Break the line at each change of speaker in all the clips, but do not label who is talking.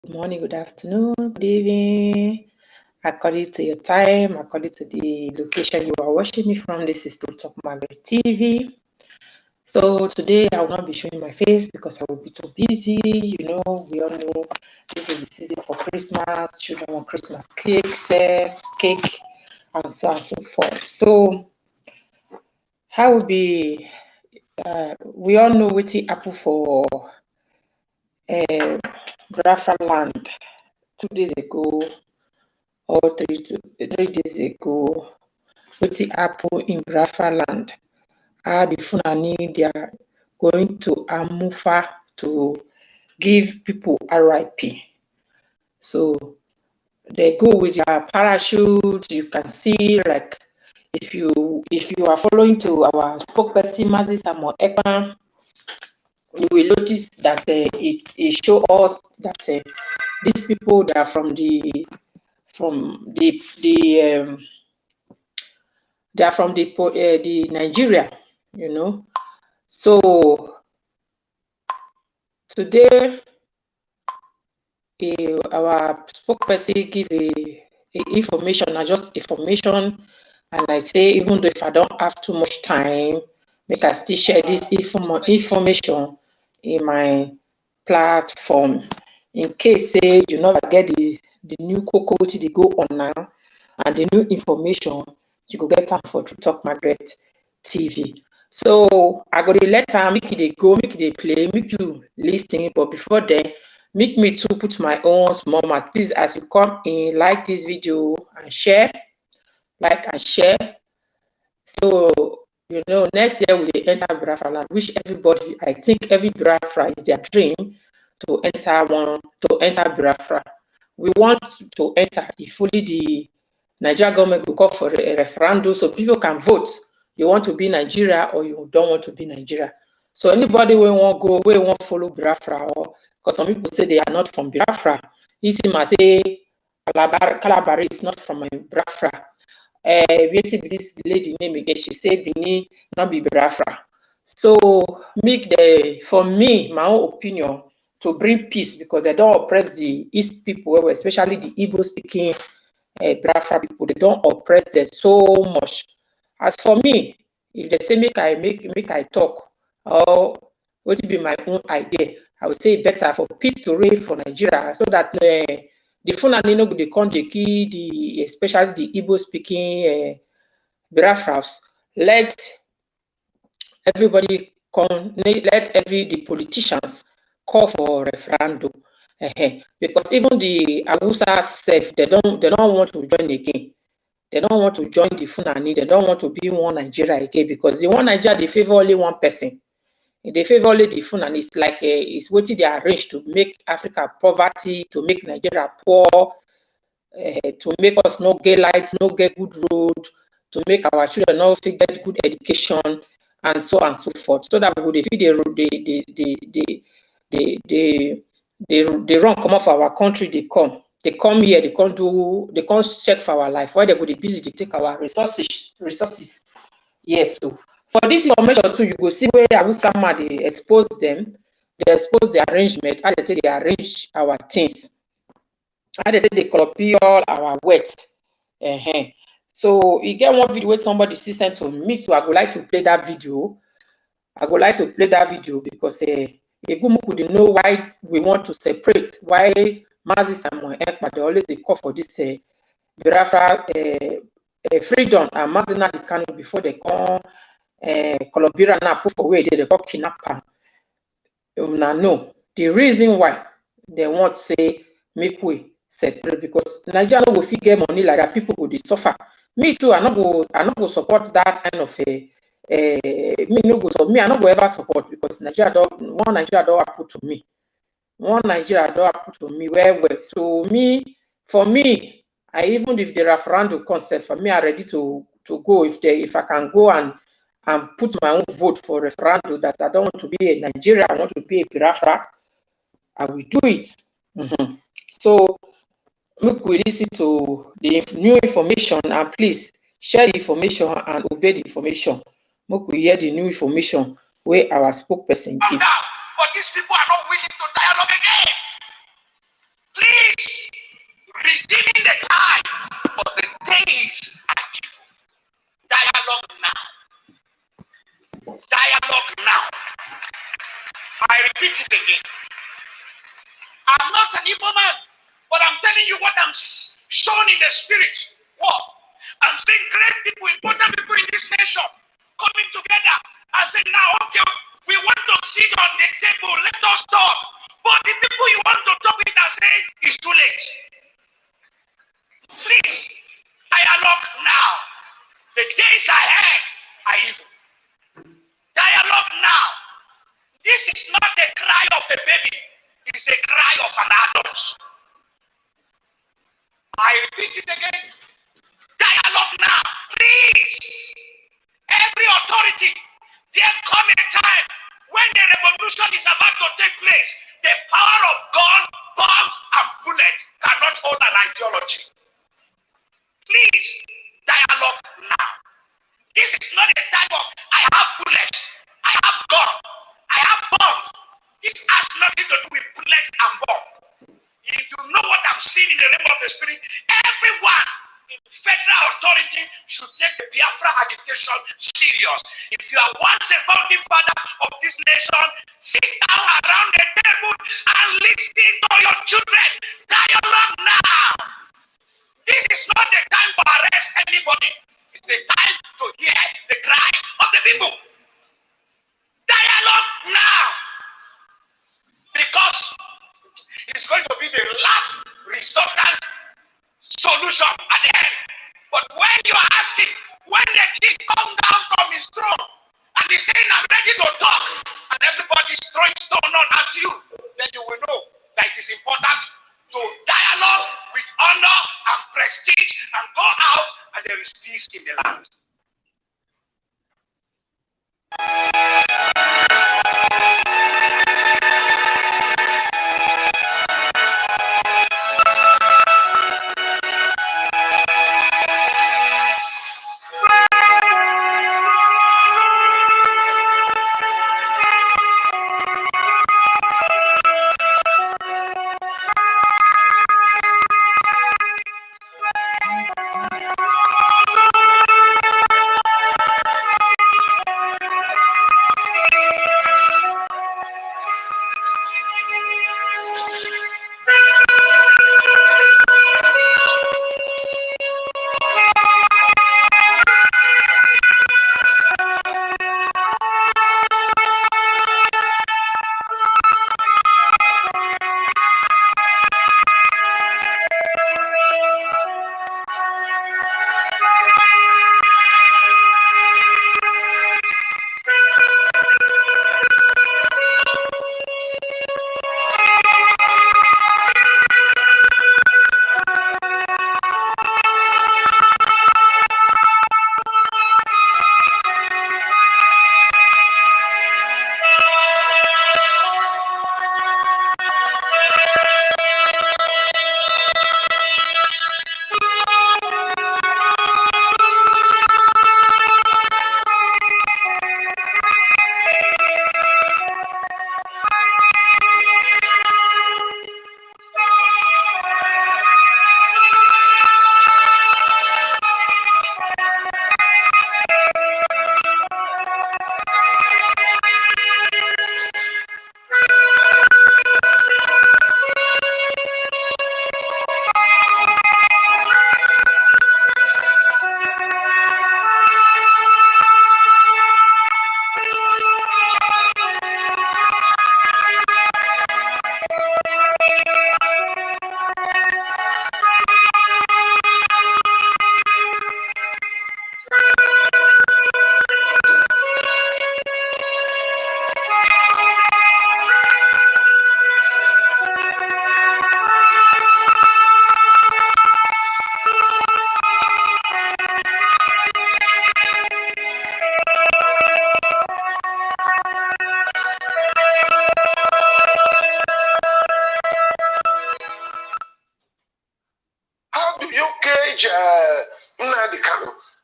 Good morning, good afternoon, good evening, according to your time, according to the location you are watching me from. This is True Talk Margaret TV. So today I will not be showing my face because I will be too busy. You know, we all know this is the season for Christmas. Children want Christmas cakes, cake, and so on and so forth. So I will be. We all know what it happened for Biafar land 2 days ago or 3 days ago. What it happened in Biafar land? The Fulani, they are going to Amufa to give people RIP. So they go with their parachute. You can see, like, if you are following to our spokesperson Mazis Amo Ekpan, you will notice that it shows us that these people that are from the they are from the Nigeria, you know. So today our spokesperson give a information, just information, and I say, even though if I don't have too much time, make I still share this information in my platform in case say you never get the new cocoa they go on now and the new information you go get time for True Talk Margaret TV. So I go to let time make it go, make it play, make you listen. But before then, make me to put my own small mouth. Please, as you come in, like this video and share, like and share. So you know, next year we enter Biafra land, which everybody, I think every Biafra is their dream to enter Biafra. We want to enter if only the Nigeria government will call for a referendum so people can vote. You want to be Nigeria or you don't want to be Nigeria. So anybody will want go, we won't follow Biafra, or because some people say they are not from Biafra. You see, I say Calabar is not from Biafra. This lady name again, she said Bini not be Biafra. So for me, my own opinion, to bring peace, because they don't oppress the East people, especially the Igbo speaking Biafra people. They don't oppress them so much. As for me, if they say make I talk, or what would be my own idea, I would say better for peace to reign for Nigeria, so that the Fulani no go dey come dey kill the, especially the Igbo speaking Biafras. Let everybody come, let the politicians call for referendum. Because even the Hausa self, they don't want to join again. They don't want to join the Fulani. They don't want to be one Nigeria again, because the one Nigeria, they favor only one person. They favor only the Fulani. It's like it's what they arranged to make Africa poverty, to make Nigeria poor, to make us not get lights, not get good road, to make our children not get good education, and so on and so forth. So that we would they run come off our country, they come here, they can't check for our life. Why they go, they busy, they take our resources. Yes, so for this information too, you go see where Awusama they expose them, they expose the arrangement, how they arrange our things, how they copy all our words. So you get one video where somebody sent to me too. I would like to play that video. Because Egumuku didn't know why we want to separate, why Mazis and Ekpa, they always call for this Biafra freedom, and Mazina the Kano before they come Colombia now put for where they call kidnapper. No, the reason why they want to say make we separate, because Nigeria no go fit get money like that, people go dey suffer. Me too, I not go support that kind of I not go ever support, because Nigeria don't happen to me. One Nigeria don't happen to me well. So for me, even if the referendum concept, for me, I'm ready to go. If I can go and put my own vote for referendum that I don't want to be a Nigeria, I want to be a Biafra, I will do it. So look, we listen to the new information, and please share the information and obey the information. Look, we hear the new information where our spokesperson gives.
But these people are not willing to dialogue again. days are evil. Dialogue now. Dialogue now. I repeat it again. I'm not an evil man, but I'm telling you what I'm shown in the spirit. What? I'm seeing great people, important people in this nation coming together and saying, now, okay, we want to sit on the table, let us talk. But the people you want to talk with are saying, it's too late. Please, dialogue now. The days ahead are evil. Dialogue now. This is not the cry of a baby. It's a cry of an adult. I repeat it again. Dialogue now. Please. Every authority, there come a time when the revolution is about to take place. The power of gun, bombs, and bullets cannot hold an ideology. Please, dialogue now. This is not a time of, I have bullets, I have gun, I have bomb. This has nothing to do with bullets and bomb. If you know what I'm seeing in the realm of the spirit, everyone in federal authority should take the Biafra agitation serious. If you are once a founding father of this nation, sit down around the table and listen to your children. Dialogue now. This is not the time to arrest anybody. It's the time to hear the cry of the people. Dialogue now. Because it's going to be the last resultant solution at the end. But when you are asking, when the king comes down from his throne and he's saying, I'm ready to talk, and everybody's throwing stone on at you, then you will know that it is important to dialogue with honor and prestige and go out and there is peace in the land.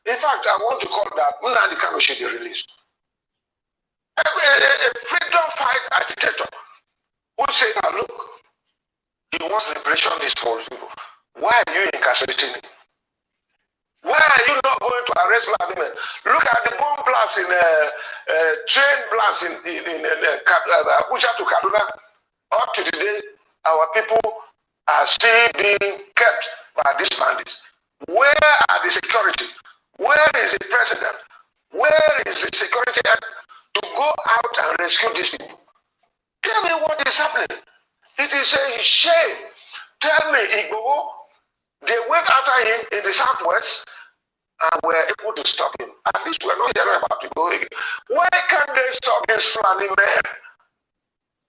In fact, I want to call that Nnamdi Kanu should be released. A freedom fight agitator who say, now look, he wants liberation is for people. Why are you incarcerating him? Why are you not going to arrest Fulani men? Look at the bomb blast in train blast in Abuja to Kaduna. Up to today, our people are still being kept by these bandits. Where are the security? Where is the president? Where is the security to go out and rescue these people? Tell me what is happening. It is a shame. Tell me, Igbo, they went after him in the southwest and were able to stop him. At least we're not hearing about Igbo again. Why can't they stop these Fulani men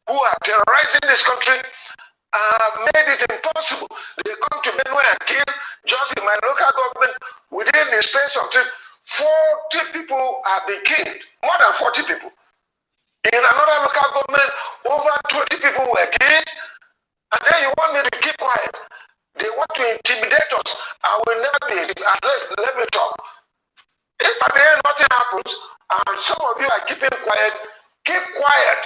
who are terrorizing this country and made it impossible? They come to Benue and kill, just in my local government, within the space of 40 people have been killed, more than 40 people. In another local government, over 20 people were killed, and then you want me to keep quiet. They want to intimidate us. I will not be, at least let me talk. If at the end nothing happens, and some of you are keeping quiet, keep quiet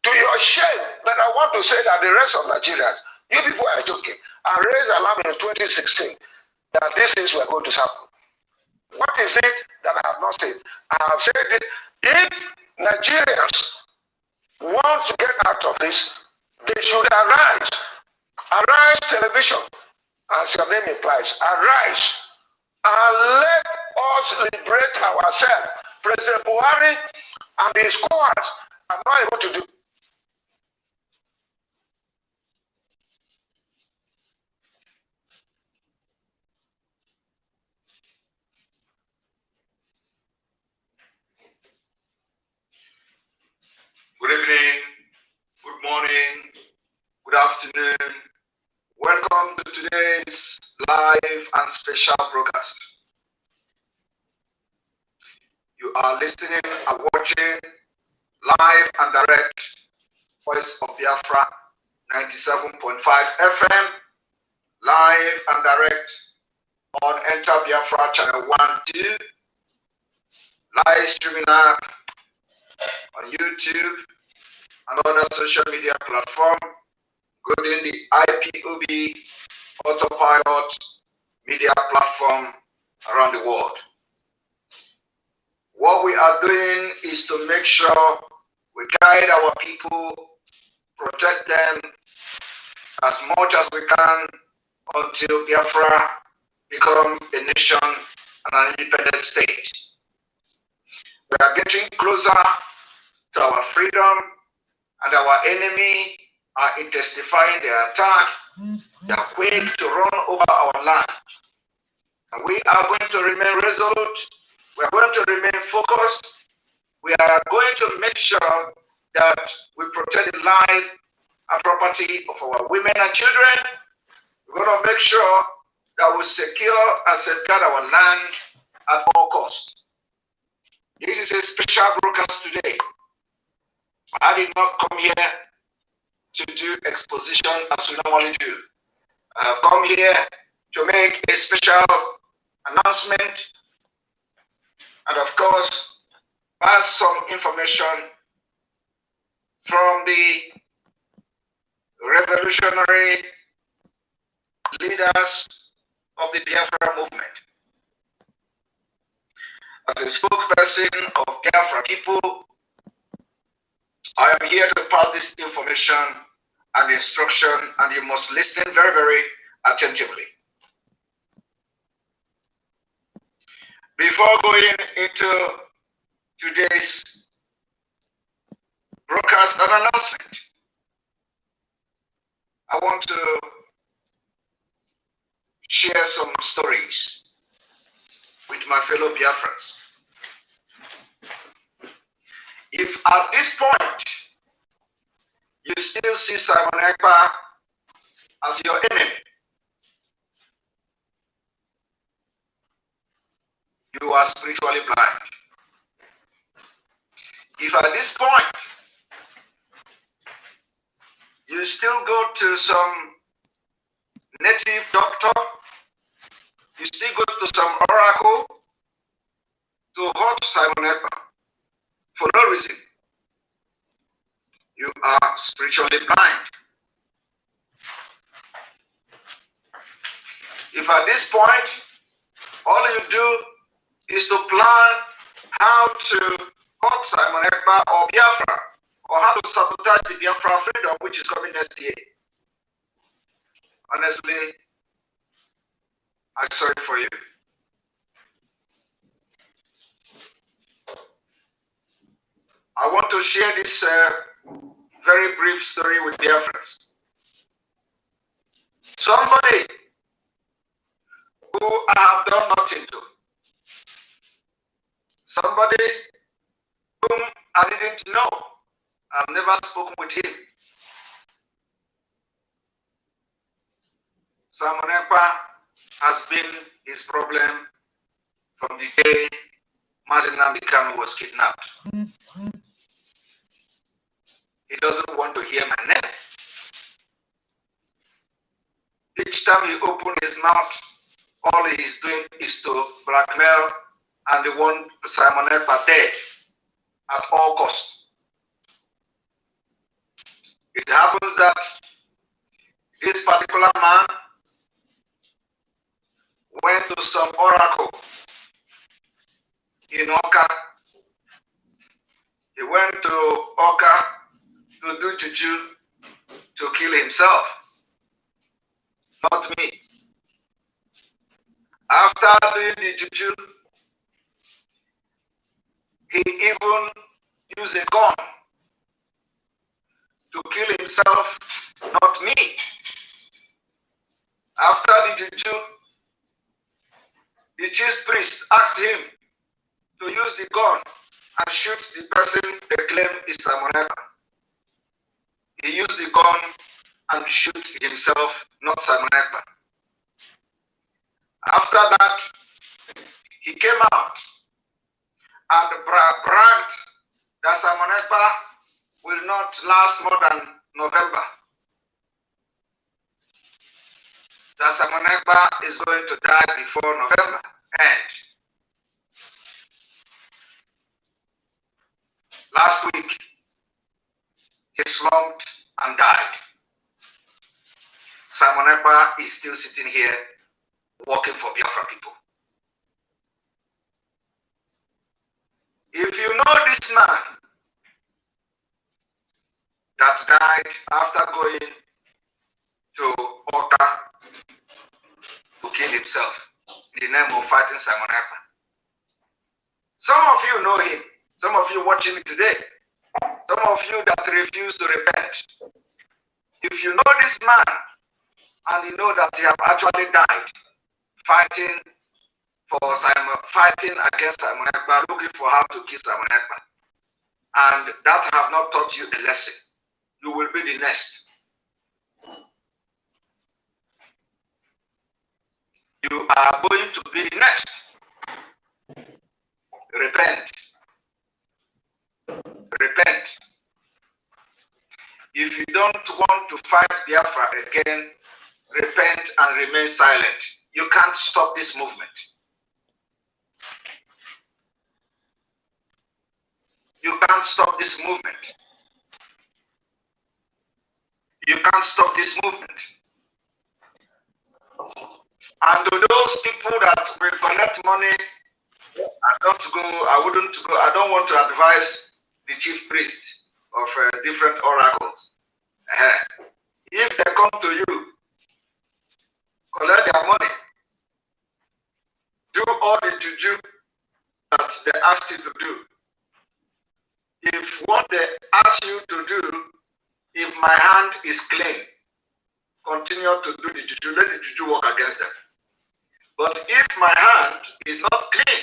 to your shame. But I want to say that the rest of Nigerians, you people are joking. I raised alarm in 2016 that these things were going to happen. What is it that I have not said? I have said it. If Nigerians want to get out of this, they should arise. Arise television, as your name implies. Arise and let us liberate ourselves. President Buhari and his cohorts are not able to do.
Good evening, good morning, good afternoon. Welcome to today's live and special broadcast. You are listening and watching live and direct Voice of Biafra 97.5 FM, live and direct on Enter Biafra channel 1-2, live streaming up on YouTube and other social media platforms, including the IPOB Autopilot media platform around the world. What we are doing is to make sure we guide our people, protect them as much as we can until Biafra become a nation and an independent state. We are getting closer to our freedom, and our enemy are intensifying their attack. They are quick to run over our land. And we are going to remain resolute. We are going to remain focused. We are going to make sure that we protect the life and property of our women and children. We're going to make sure that we secure and safeguard our land at all costs. This is a special broadcast today. I did not come here to do exposition as we normally do. I have come here to make a special announcement and, of course, pass some information from the revolutionary leaders of the Biafra movement. As a spokesperson of Biafra people, I am here to pass this information and instruction, and you must listen very, very attentively. Before going into today's broadcast and announcement, I want to share some stories with my fellow Biafrans. If at this point you still see Simon Ekpa as your enemy, you are spiritually blind. If at this point you still go to some native doctor, you still go to some oracle to hurt Simon Ekpa for no reason, you are spiritually blind. If at this point All you do is to plan how to hurt Simon Ekpa or Biafra, or how to sabotage the Biafra freedom, which is coming next year. Honestly, I'm sorry for you. I want to share this very brief story with Biafrans. Somebody who I have done nothing to, somebody whom I didn't know, I've never spoken with him. Simon Ekpa has been his problem from the day Mazinam Kanu was kidnapped. He doesn't want to hear my name. Each time he opens his mouth, all he is doing is to blackmail and they want Simon Ekpa dead at all costs. It happens that this particular man went to some oracle in Oka. He went to Oka to do juju to kill himself, not me. After doing the juju, he even used a gun to kill himself, not me. After the juju, the chief priest asked him to use the gun and shoot the person they claim is Simon Ekpa. He used the gun and shoot himself, not Simon Ekpa. After that, he came out and bragged that Simon Ekpa will not last more than November. That Simon Ekpa is going to die before November end. Last week, he slumped and died. Simon Ekpa is still sitting here working for Biafra people. If you know this man that died after going to Oka to kill himself in the name of fighting Simon Ekpa, some of you know him. Some of you watching me today, some of you that refuse to repent. If you know this man and you know that he have actually died fighting for Simon, fighting against Simon Ekpa, looking for how to kill Simon Ekpa, and that have not taught you a lesson, you will be the next. You are going to be the next. Repent. Repent. If you don't want to fight Biafra again, repent and remain silent. You can't stop this movement. You can't stop this movement. You can't stop this movement. And to those people that will collect money, I wouldn't go, I don't want to advise the chief priest of different oracles. If they come to you, collect their money, do all the juju that they ask you to do. If what they ask you to do, if my hand is clean, continue to do the juju, let the juju work against them. But if my hand is not clean,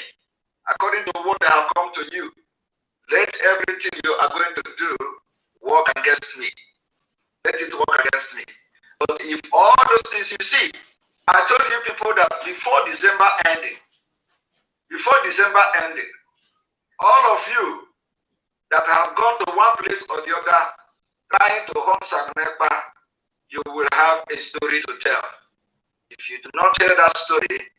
according to what they have come to you, let everything you are going to do work against me. Let it work against me. But if all those things you see, I told you people that before December ending, all of you that have gone to one place or the other trying to hunt Simon Ekpa, you will have a story to tell. If you do not tell that story,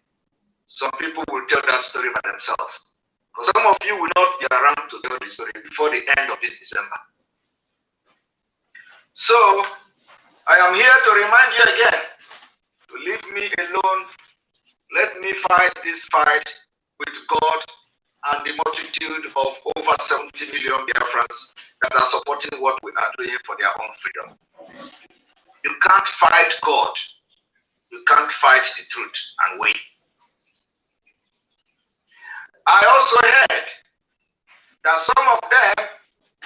some people will tell that story by themselves. Because some of you will not be around to tell the story before the end of this December. So, I am here to remind you again to leave me alone Let me fight this fight with God and the multitude of over 70 million Biafrans that are supporting what we are doing for their own freedom. You can't fight God. You can't fight the truth and win. I also heard that some of them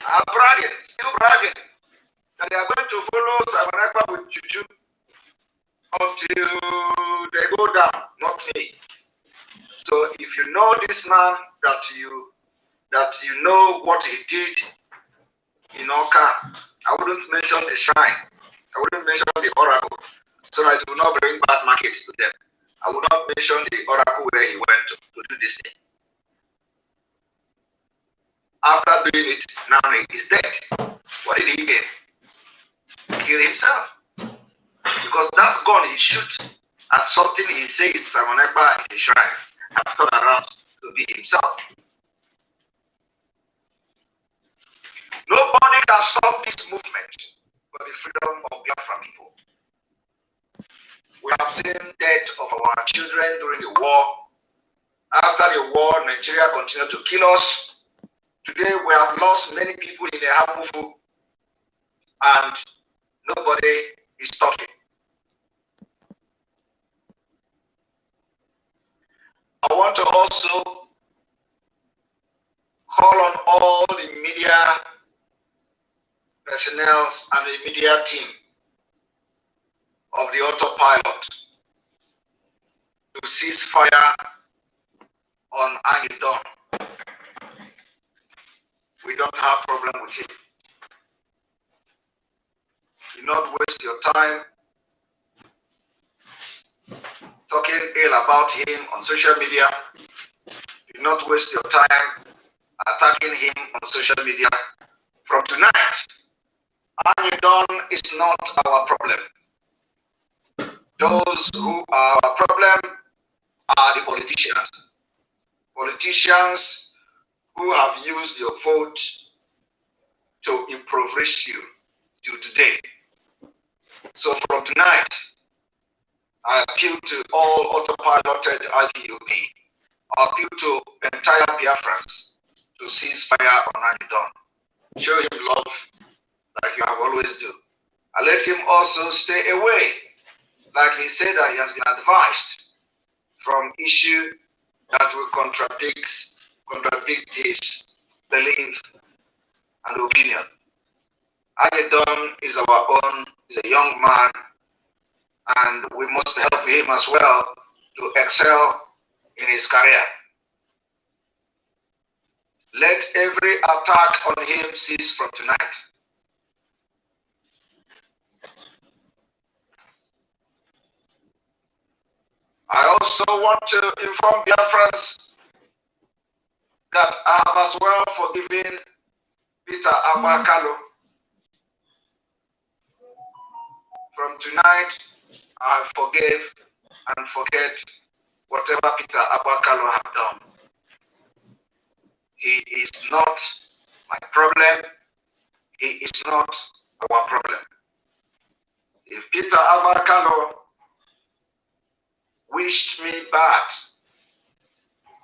are bragging, still bragging, that they are going to follow Sabanakwa with Juju until they go down, not me. So if you know this man, that you know what he did in Oka, I wouldn't mention the shrine. I wouldn't mention the oracle, so that it will not bring bad markets to them. I would not mention the oracle where he went to do this thing. After doing it, now he is dead. What did he gain? Kill himself. Because that gun he shoots at something he says Samanekba in the shrine have turned around to be himself. Nobody can stop this movement for the freedom of Biafra people. We have seen death of our children during the war. After the war, Nigeria continued to kill us. Today we have lost many people in the Hamufu, and nobody is talking. I want to also call on all the media personnel and the media team of the autopilot to cease fire on Anidon. We don't have problem with him. Do not waste your time talking ill about him on social media. Do not waste your time attacking him on social media. From tonight, Anidon is not our problem. Those who are our problem are the politicians. Politicians who have used your vote to impoverish you till today. So from tonight, I appeal to all autopiloted IPOB. I appeal to entire Biafrans to cease fire on Anidon. Show him love like you have always do. And let him also stay away, like he said that he has been advised, from issue that will contradict his belief and opinion. Anidon is our own, is a young man, and we must help him as well to excel in his career. Let every attack on him cease from tonight. I also want to inform Biafrans that I have as well forgiven Peter Agbakalo. From tonight, I forgive and forget whatever Peter Agbakalo have done. He is not my problem. He is not our problem. If Peter Agbakalo wished me bad,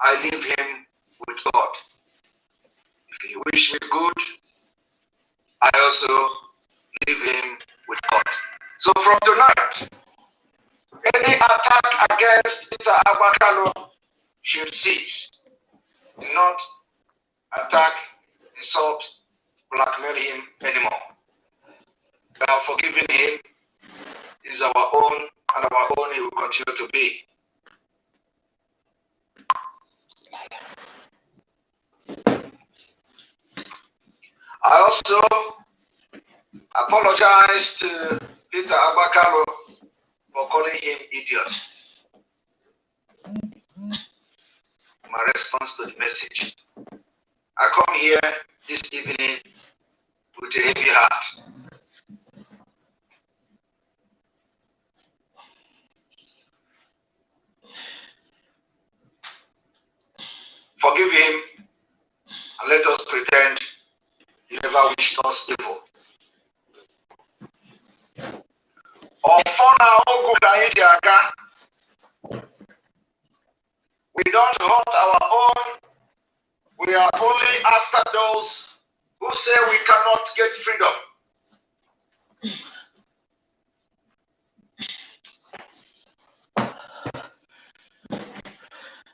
I leave him with God. If he wished me good, I also leave him with God. So from tonight, any attack against Peter Agbakalo should cease. Do not attack, insult, blackmail him anymore. We have forgiven him. He is our own, and our own he will continue to be. I also apologize to Peter Agbakalo for calling him idiot. My response to the message. I come here this evening with a heavy heart. Forgive him and let us pretend he never wished us evil. We don't hunt our own. We are only after those who say we cannot get freedom.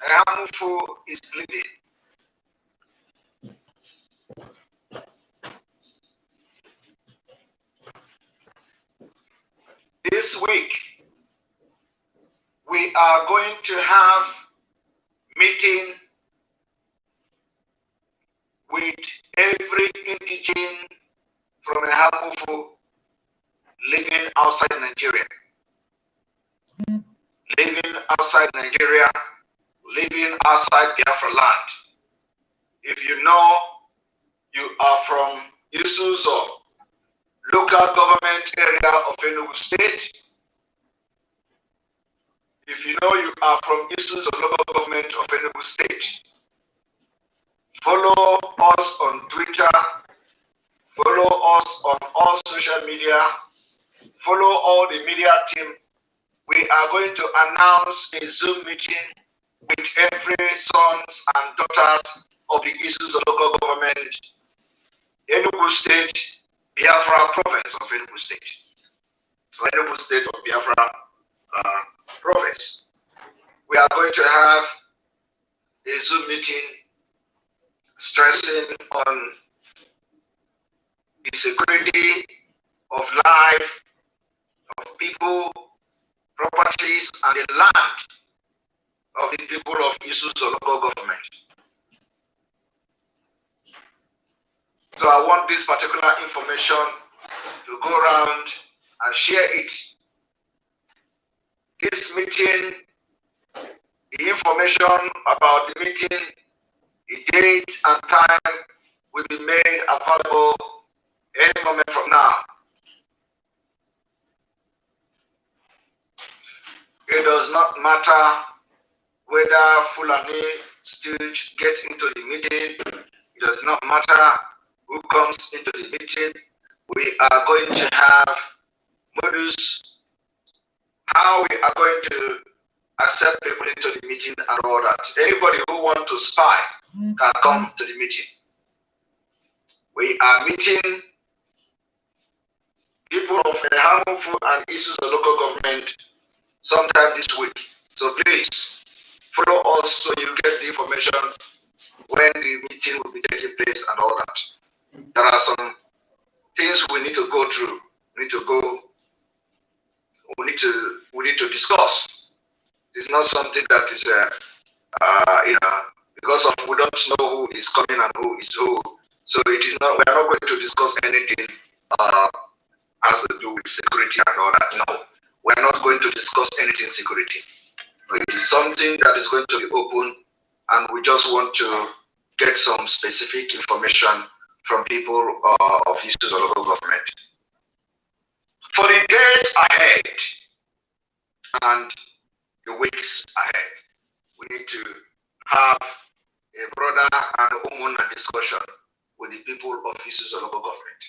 Ehamufu is bleeding. This week, we are going to have meeting with every indigene from Ehamufu living outside Nigeria. Living outside Nigeria, living outside Biafar land. If you know you are from Isuzo, local government area of Enugu State, if you know you are from Isuzo, local government of Enugu State, follow us on Twitter, follow us on all social media, follow all the media team. We are going to announce a Zoom meeting with every sons and daughters of the Isuzo local government, Enugu State, Biafra province of Enugu State, or Enugu State of Biafra province. We are going to have a Zoom meeting stressing on the security of life, of people, properties, and the land of the people of Isuzu local government. So I want this particular information to go around and share it. This meeting, the information about the meeting, the date and time will be made available any moment from now. It does not matter whether Fulani students get into the meeting. It does not matter who comes into the meeting. We are going to have modus, how we are going to accept people into the meeting and all that. Anybody who wants to spy can come to the meeting. We are meeting people of Ehamufu and Isuzu local government sometime this week. So please follow us so you get the information when the meeting will be taking place and all that. There are some things we need to go through. We need to discuss. It's not something that is because of we don't know who is coming and who is who. So it is not. We are not going to discuss anything has to do with security and all that. No, we are not going to discuss anything security. It is something that is going to be open, and we just want to get some specific information from people of issues of local government. For the days ahead and the weeks ahead, we need to have a broader and open discussion with the people of issues of local government.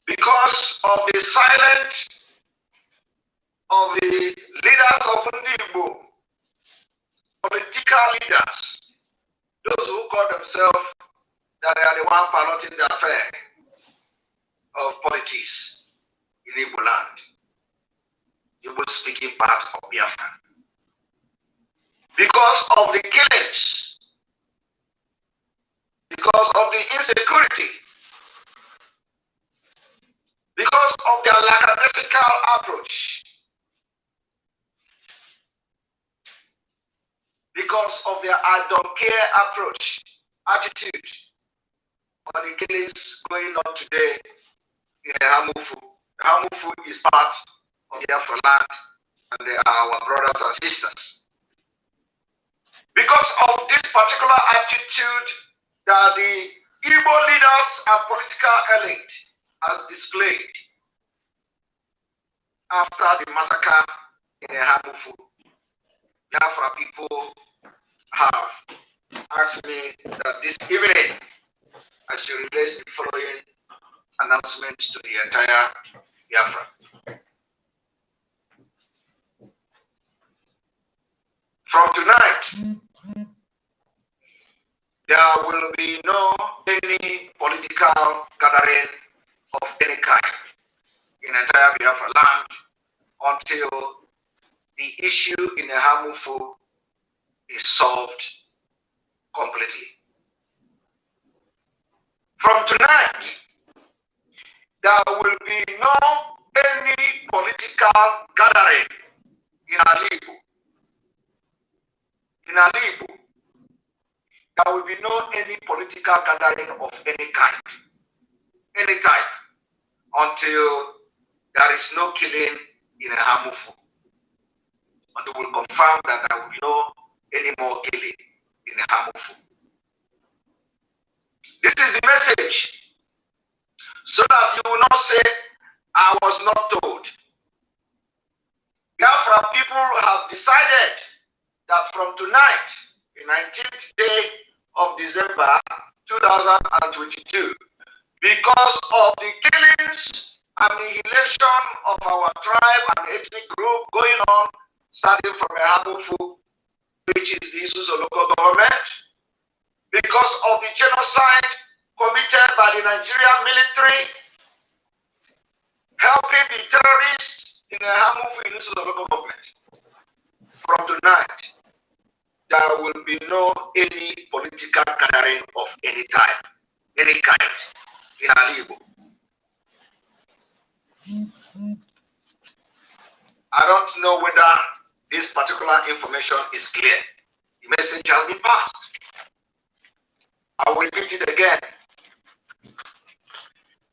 Because of the silence of the leaders of Ndibo, political leaders, those who call themselves that they are the one piloting the affair of politics in Igbo land, Igbo speaking part of Biafra. Because of the killings, because of the insecurity, because of their lackadaisical approach, because of their I don't care approach, attitude on the killings going on today in Ehamufu. Ehamufu is part of Biafra land, and they are our brothers and sisters. Because of this particular attitude that the Igbo leaders and political elite has displayed after the massacre in Ehamufu, Biafra people have asked me that this evening I should release the following announcement to the entire Biafra. From tonight, there will be no any political gathering of any kind in entire Biafra land until the issue in Hamufu is solved completely. From tonight, there will be no any political gathering in Alibu. In Alibu, there will be no any political gathering of any kind, any type, until there is no killing in Hamufu. Until we confirm that there will be no any more killing in Hamufu. This is the message, so that you will not say, I was not told. Biafra people have decided that from tonight, the 19th day of December 2022, because of the killings and annihilation of our tribe and ethnic group going on, starting from Ehamufu, which is the issues of local government, because of the genocide committed by the Nigerian military, helping the terrorists in Ehamufu in issues of local government. From tonight, there will be no any political gathering of any type, any kind in Alibu. I don't know whether this particular information is clear. The message has been passed. I will repeat it again.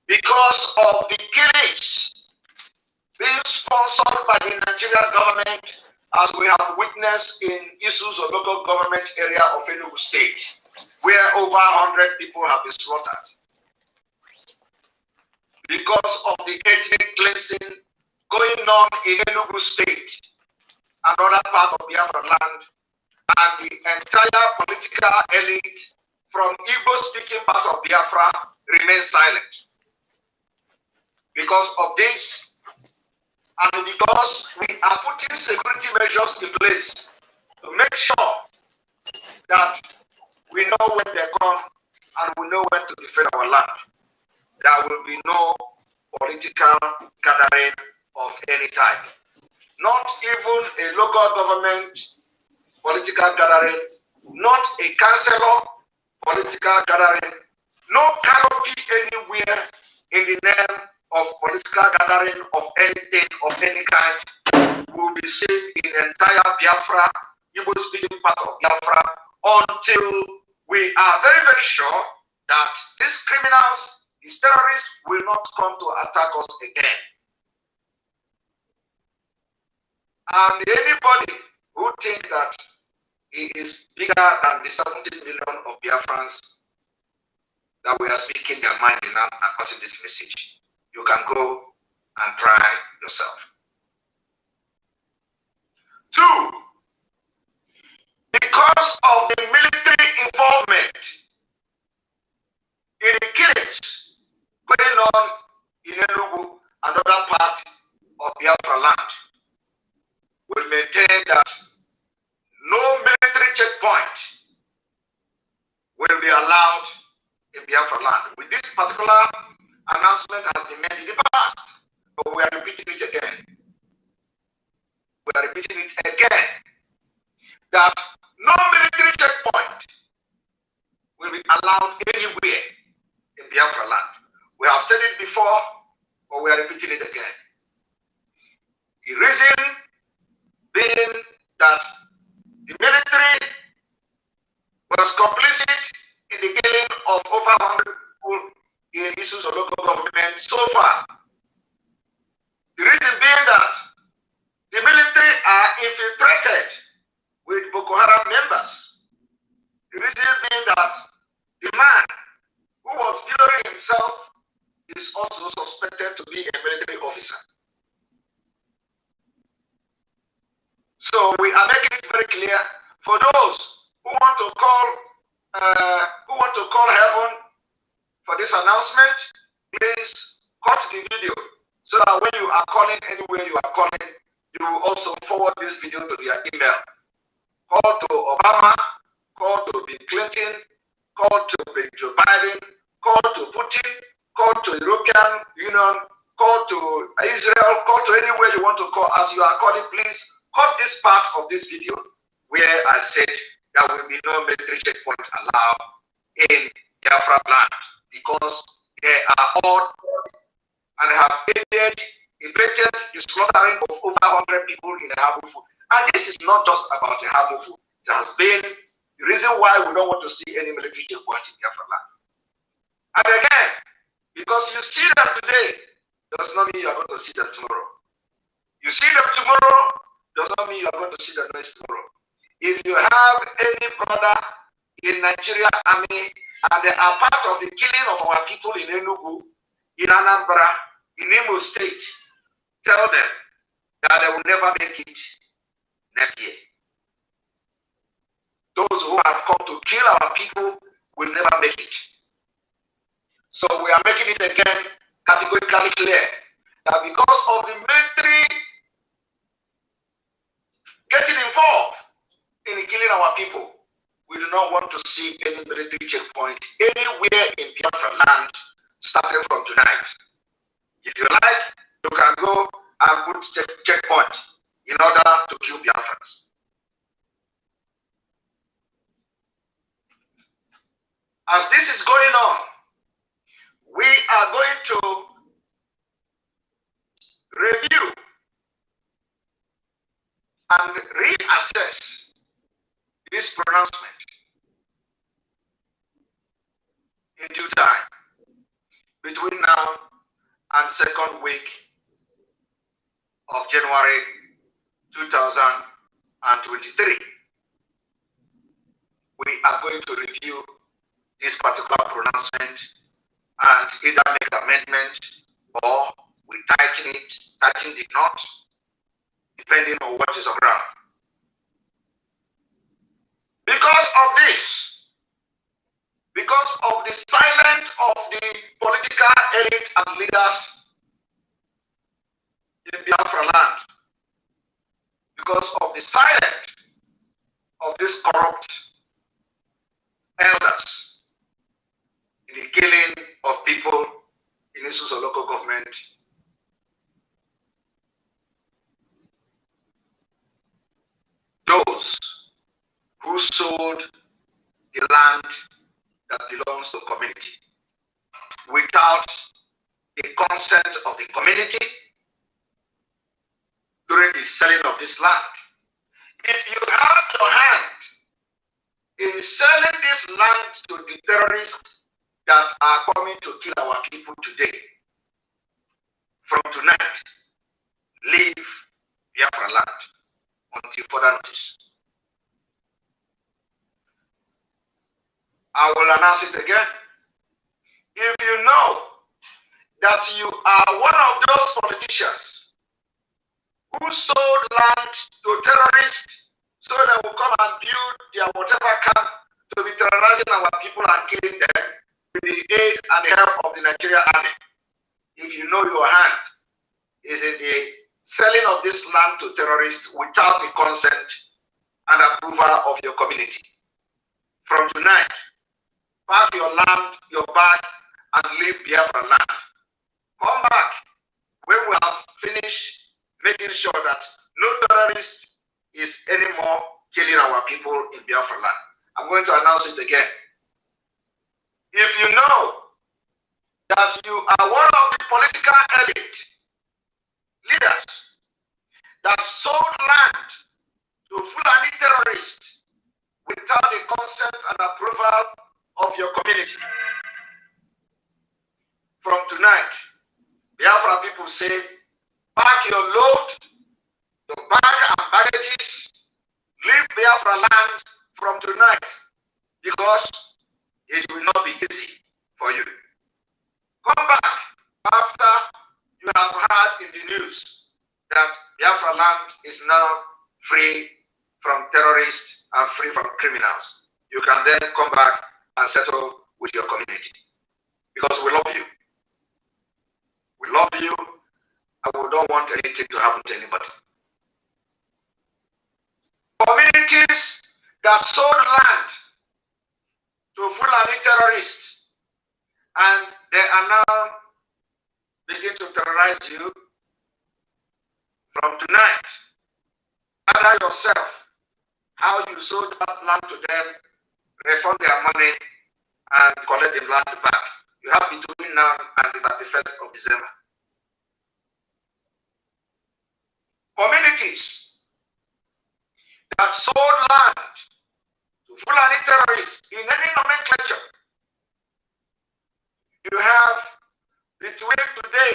Because of the killings being sponsored by the Nigerian government, as we have witnessed in issues of local government area of Enugu State, where over 100 people have been slaughtered. Because of the ethnic cleansing going on in Enugu State, another part of Biafra land, and the entire political elite from Igbo-speaking part of Biafra remain silent. Because of this, and because we are putting security measures in place to make sure that we know when they come and we know when to defend our land, there will be no political gathering of any type. Not even a local government political gathering, not a councillor political gathering, no canopy anywhere in the name of political gathering of anything of any kind will be seen in entire Biafra, Igbo-speaking part of Biafra, until we are very, very sure that these criminals, these terrorists, will not come to attack us again. And anybody who thinks that he is bigger than the 70 million of Biafrans that we are speaking their mind in and passing this message, you can go and try yourself. 2, because of the military involvement in the killings going on in Enugu and other parts of Biafra land, we maintain that no military checkpoint will be allowed in Biafra land. With this particular announcement has been made in the past, but we are repeating it again. We are repeating it again, that no military checkpoint will be allowed anywhere in Biafra land. We have said it before, but we are repeating it again. The reason being that the military was complicit in the killing of over 100 people in issues of local government so far. The reason being that the military are infiltrated with Boko Haram members. The reason being that the man who was viewing himself is also suspected to be a military officer. So we are making it very clear for those who want to call heaven for this announcement. Please cut the video so that when you are calling anywhere you are calling, you will also forward this video to their email.
call to Obama, call to Bill Clinton, call to Joe Biden, call to Putin, call to European Union, call to Israel, call to anywhere you want to call. As you are calling, please cut this part of this video where I said there will be no military checkpoint allowed in Biafra land because they are all and have aided the slaughtering of over 100 people in Hamufu. And this is not just about Hamufu. It has been the reason why we don't want to see any military checkpoint in Biafra land. And again, because you see them today, does not mean you are going to see them tomorrow. You see them tomorrow, does not mean you are going to see them next tomorrow. If you have any brother in Nigeria army and they are part of the killing of our people in Enugu, in Anambra, in Imo State, tell them that they will never make it next year. Those who have come to kill our people will never make it. So we are making it again categorically clear that because of the military getting involved in killing our people, we do not want to see any military checkpoint anywhere in Biafra land starting from tonight. If you like, you can go and put checkpoint in order to kill Biafrans. As this is going on, we are going to review and reassess this pronouncement in due time between now and second week of January 2023. We are going to review this particular pronouncement and either make amendment or we tighten the knot, depending on what is around. Because of this, because of the silence of the political elite and leaders in Biafra land, because of the silence of these corrupt elders in the killing of people in issues of local government, those who sold the land that belongs to the community without the consent of the community during the selling of this land. If you have your hand in selling this land to the terrorists that are coming to kill our people today, from tonight, leave Biafra land until further notice. I will announce it again. If you know that you are one of those politicians who sold land to terrorists so they will come and build their whatever camp to be terrorizing our people and killing them with the aid and help of the Nigerian army, if you know your hand is in the selling of this land to terrorists without the consent and approval of your community, from tonight, pack your land, your bag, and leave Biafra land. Come back when we have finished making sure that no terrorist is anymore killing our people in Biafra land. I'm going to announce it again. If you know that you are one of the political elite leaders that sold land to Fulani terrorists without the consent and approval of your community, from tonight, Biafra people say, pack your load, your bag and baggages, leave Biafra land from tonight, because it will not be easy for you. Come back after you have heard in the news that Biafra land is now free from terrorists and free from criminals. You can then come back and settle with your community, because we love you. We love you, and we don't want anything to happen to anybody. For me, communities that sold land to Fulani terrorists, and they are now beginning to terrorize you from tonight. Gather yourself how you sold that land to them, refund their money, and collect the land back. You have between now and the 31st of December. Communities that sold land to Fulani terrorists in any nomenclature, you have between today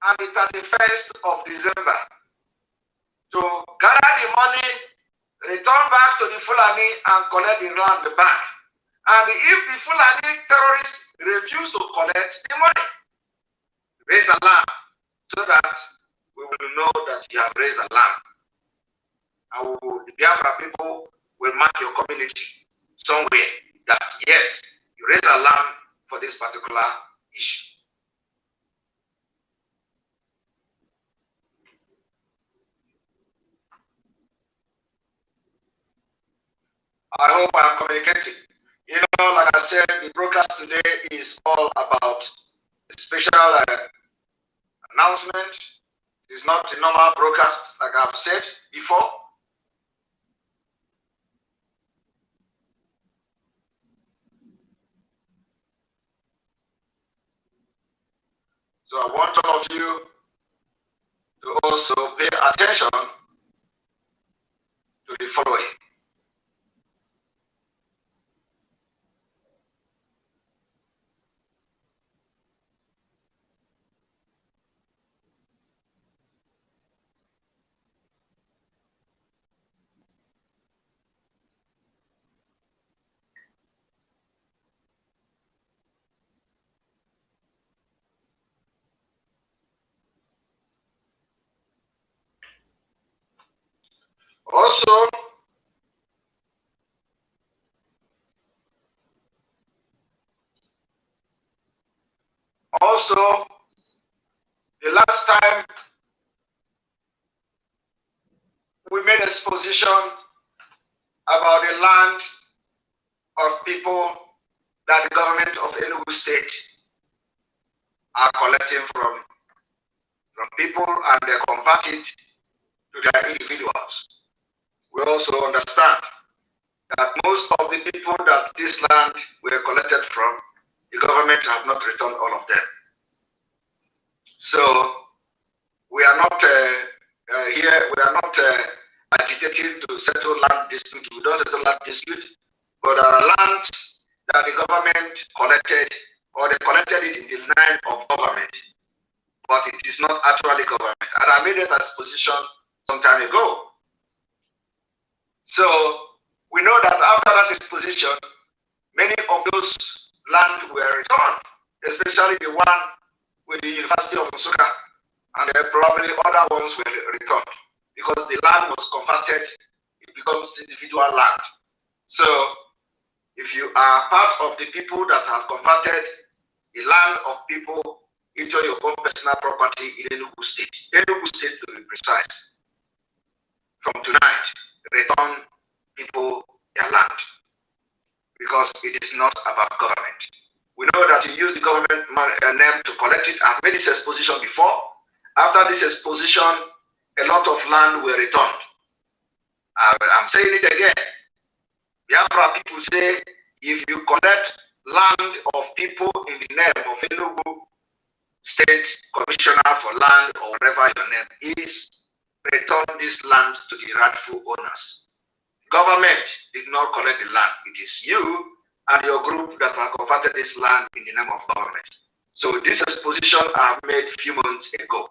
and the 31st of December to gather the money, return back to the Fulani and collect the land back. And if the Fulani terrorists refuse to collect the money, raise alarm so that we will know that you have raised alarm. And the Biafra people will mark your community somewhere that yes, you raise alarm for this particular issue. I hope I'm communicating. You know, like I said, the broadcast today is all about a special announcement. It's not a normal broadcast, like I've said before. So I want all of you to also pay attention to the following. Also, the last time we made exposition about the land of people that the government of Enugu State are collecting from people, and they convert it to their individuals. We also understand that most of the people that this land were collected from, the government have not returned all of them. So we are not here, we are not agitating to settle land dispute. We don't settle land dispute, but there are lands that the government collected, or they collected it in the name of government, but it is not actually government. And I made that exposition some time ago. So we know that after that exposition, many of those land were returned, especially the one with the University of Nsukka, and then probably other ones were returned because the land was converted, it becomes individual land. So if you are part of the people that have converted the land of people into your own personal property in Enugu State to be precise, from tonight, return people their land, because it is not about government. We know that you use the government name to collect it. I've made this exposition before. After this exposition, a lot of land were returned. I'm saying it again. Biafra people say, if you collect land of people in the name of Enugu State Commissioner for Land, or whatever your name is, return this land to the rightful owners. Government did not collect the land. It is you and your group that have converted this land in the name of government. So this exposition I have made a few months ago.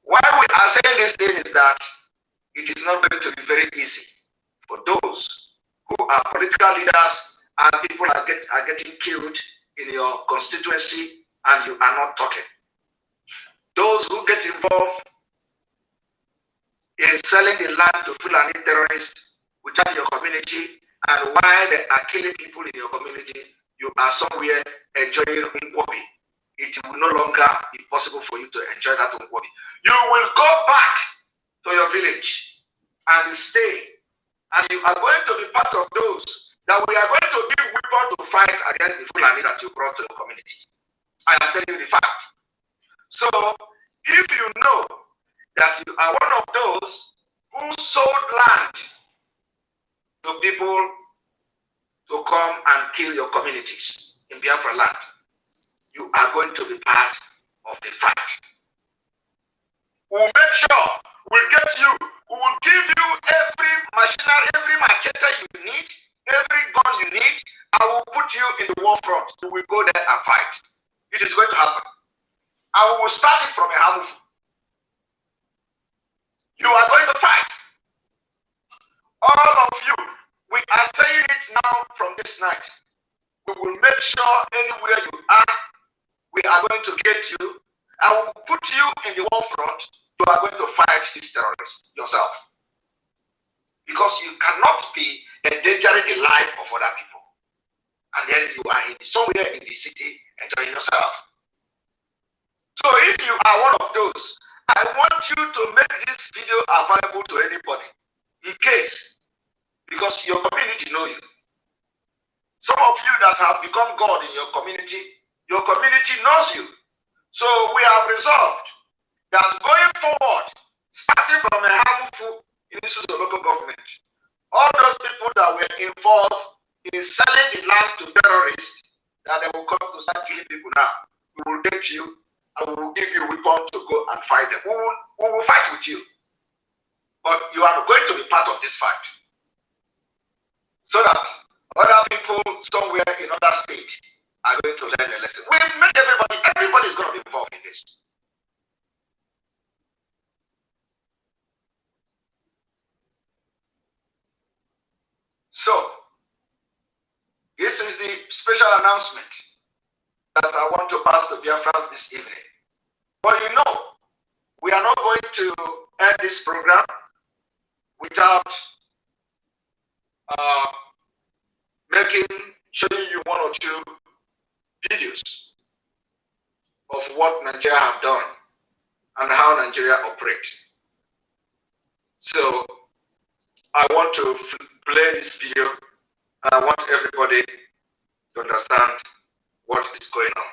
Why we are saying this thing is that it is not going to be very easy for those who are political leaders and people are getting killed in your constituency and you are not talking. Those who get involved in selling the land to Fulani terrorists within your community, and while they are killing people in your community, you are somewhere enjoying Nkwobi. It will no longer be possible for you to enjoy that Nkwobi. You will go back to your village and stay. And you are going to be part of those that we are going to give weapon to fight against the Fulani that you brought to the community. I am telling you the fact. So, if you know that you are one of those who sold land to people to come and kill your communities in Biafra land, you are going to be part of the fight. We'll make sure we'll get you, we will give you every machinery, every machete you need, every gun you need. I will put you in the war front. You will go there and fight. It is going to happen. I will start it from a Hamufu. You are going to fight. All of you, we are saying it now from this night. We will make sure anywhere you are, we are going to get you. I will put you in the war front. You are going to fight these terrorists yourself. Because you cannot be endangering the life of other people. And then you are somewhere in the city enjoying yourself. So if you are one of those, I want you to make this video available to anybody. In case, because your community know you. Some of you that have become God in your community knows you. So we have resolved that going forward, starting from a Hamufu in this local government, all those people that were involved in selling the land to terrorists, that they will come to start killing people now. We will get you and we will give you a weapon to go and fight them. We will fight with you. But you are going to be part of this fight. So that other people somewhere in other states are going to learn a lesson. We make everybody is going to be involved in this. So, this is the special announcement that I want to pass to Biafrans this evening. But you know, we are not going to end this program without showing you one or two videos of what Nigeria have done and how Nigeria operates. So I want to play this video and I want everybody to understand what is going on.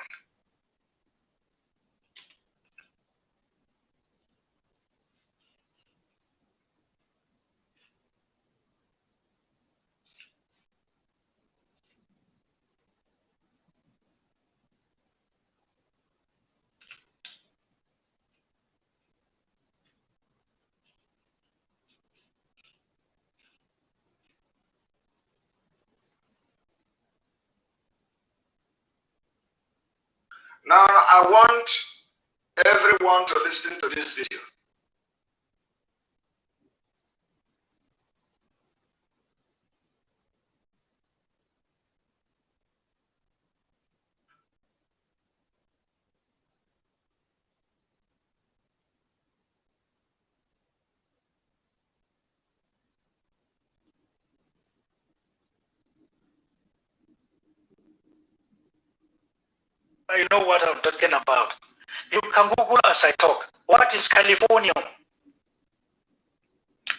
Now I want everyone to listen to this video.
You know what I'm talking about. You can Google as I talk. What is Californium?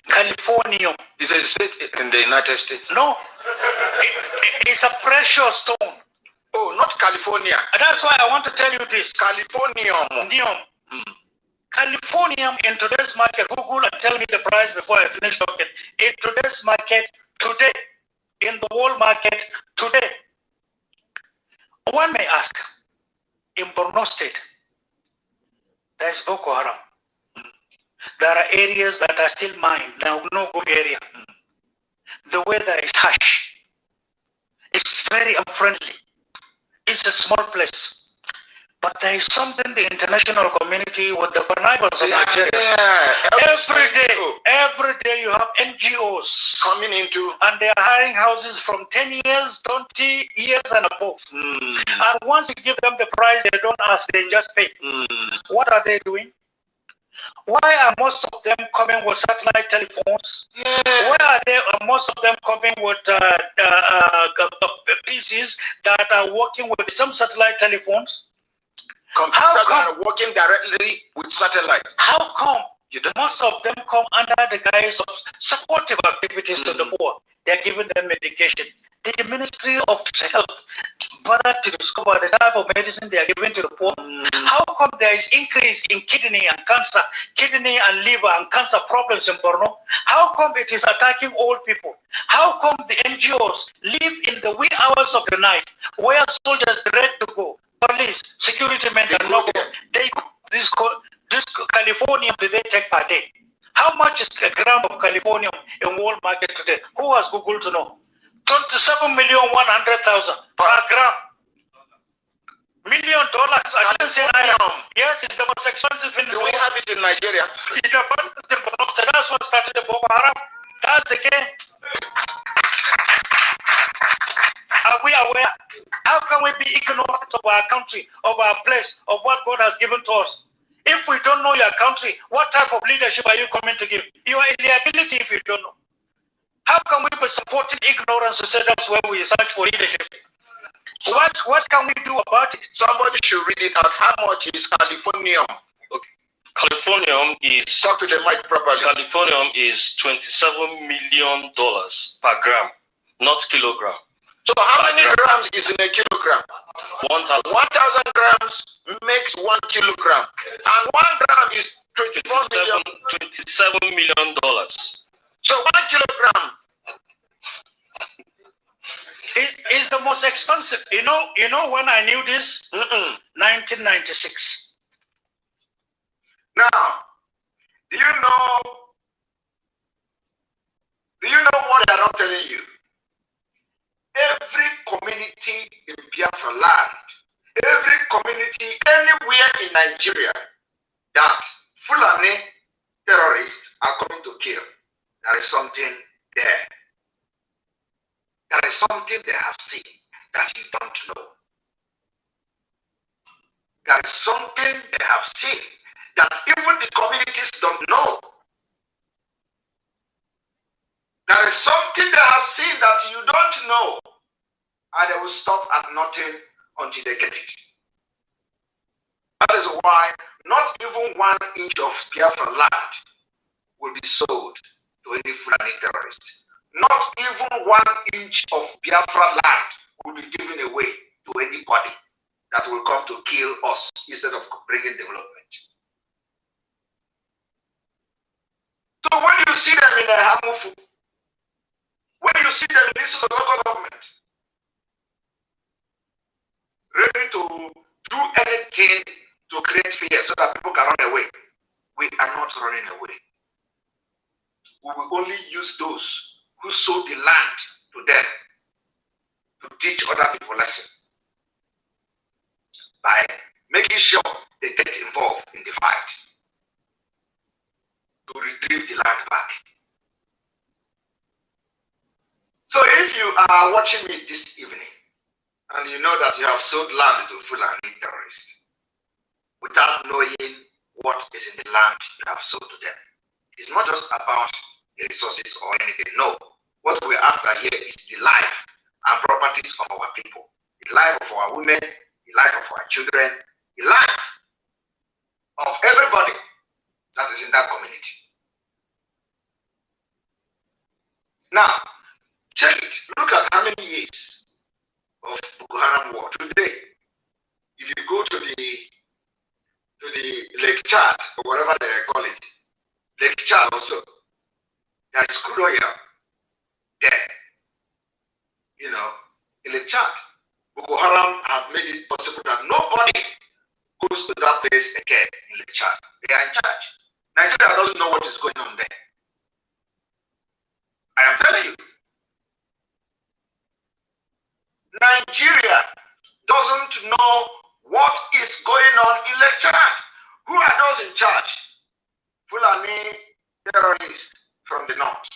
Californium.
Is it a state in the United States?
No. It's a precious stone.
Oh, not California.
That's why I want to tell you this.
Californium.
Californium in today's market, Google and tell me the price before I finish talking. In today's market today, in the world market today, one may ask, in Borno State, there is Boko Haram. There are areas that are still mined, now no-go area. The weather is harsh. It's very unfriendly. It's a small place. But there is something the international community with the connivance of Nigeria. Every day you have NGOs
coming into,
and they are hiring houses from 10 years, 20 years and above. And once you give them the price, they don't ask, they just pay. What are they doing? Why are most of them coming with satellite telephones? Why are most of them coming with PCs that are working with some satellite telephones?
Computers that are working directly with satellite.
How come Most of them come under the guise of supportive activities to the poor. They're giving them medication. The Ministry of Health bother to discover the type of medicine they are giving to the poor. How come there is increase in kidney and cancer, kidney and liver and cancer problems in Borno? How come it is attacking old people? How come the NGOs live in the wee hours of the night where soldiers dread to go, police, security men and no go? They this Californium do they take per day? How much is a gram of Californium in world market today? Who has Google to know? 27,100,000 per gram. $1 million. I didn't say Naira. Yes, it's the most expensive in the world.
Do we have it in Nigeria?
That's what started the Boko Haram. That's the game. Are we aware? How can we be ignorant of our country, of our place, of what God has given to us? If we don't know your country, what type of leadership are you coming to give? You are in liability if you don't know. How can we be supporting ignorance to say that's where we search for leadership? So what can we do about it?
Somebody should read it out. How much is Californium?
Okay. Californium is
talk to the mic properly.
Californium is $27 million per gram, not kilogram.
So how many grams is in a kilogram?
1,000
grams makes 1 kilogram, and 1 gram is
27 million dollars.
So 1 kilogram
is the most expensive. You know when I knew this? 1996.
Now, do you know what they are not telling you? Every community in Biafar land, every community anywhere in Nigeria that Fulani terrorists are coming to kill, there is something there. There is something they have seen that you don't know. There is something they have seen that even the communities don't know. There is something they have seen that you don't know, and they will stop at nothing until they get it. That is why not even 1 inch of Biafra land will be sold to any Fulani terrorist. Not even 1 inch of Biafra land will be given away to anybody that will come to kill us instead of bringing development. So when you see them in a Hamufu, when you see them in this local government, ready to do anything to create fear so that people can run away, we are not running away. We will only use those who sold the land to them to teach other people lessons by making sure they get involved in the fight to retrieve the land back. So if you are watching me this evening and you know that you have sold land to Fulani terrorists without knowing what is in the land you have sold to them, it's not just about the resources or anything. No, what we're after here is the life and properties of our people, the life of our women, the life of our children, the life of everybody that is in that community. Now, check it. Look at how many years of Boko Haram war. Today, if you go to the Lake Chad, or whatever they call it, Lake Chad also, there is crude oil there. You know, in Lake Chad, Boko Haram have made it possible that nobody goes to that place again in Lake Chad. They are in charge. Nigeria doesn't know what is going on there. I am telling you, Nigeria doesn't know what is going on in Lake Chad. Who are those in charge? Fulani terrorists from the north.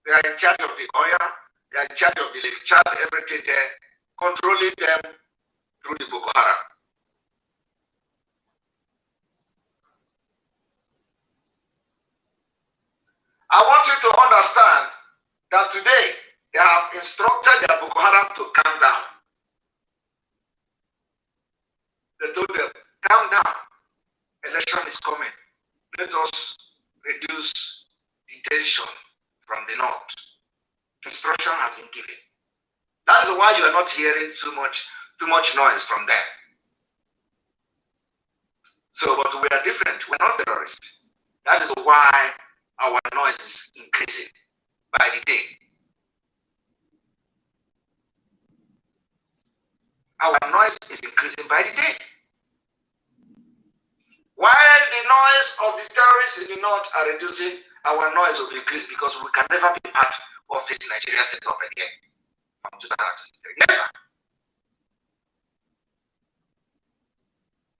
They are in charge of the oil, they are in charge of the Lake Chad, everything there, controlling them through the Boko Haram. I want you to understand that today they have instructed their Boko Haram to calm down. They told them, calm down, election is coming.
let us reduce the tension from the north. Instruction has been given. That is why you are not hearing too much noise from them. So, but we are different. We're not terrorists. That is why our noise is increasing by the day. Our noise is increasing by the day. While the noise of the terrorists in the north are reducing, our noise will increase because we can never be part of this Nigeria setup again from 2023. Never.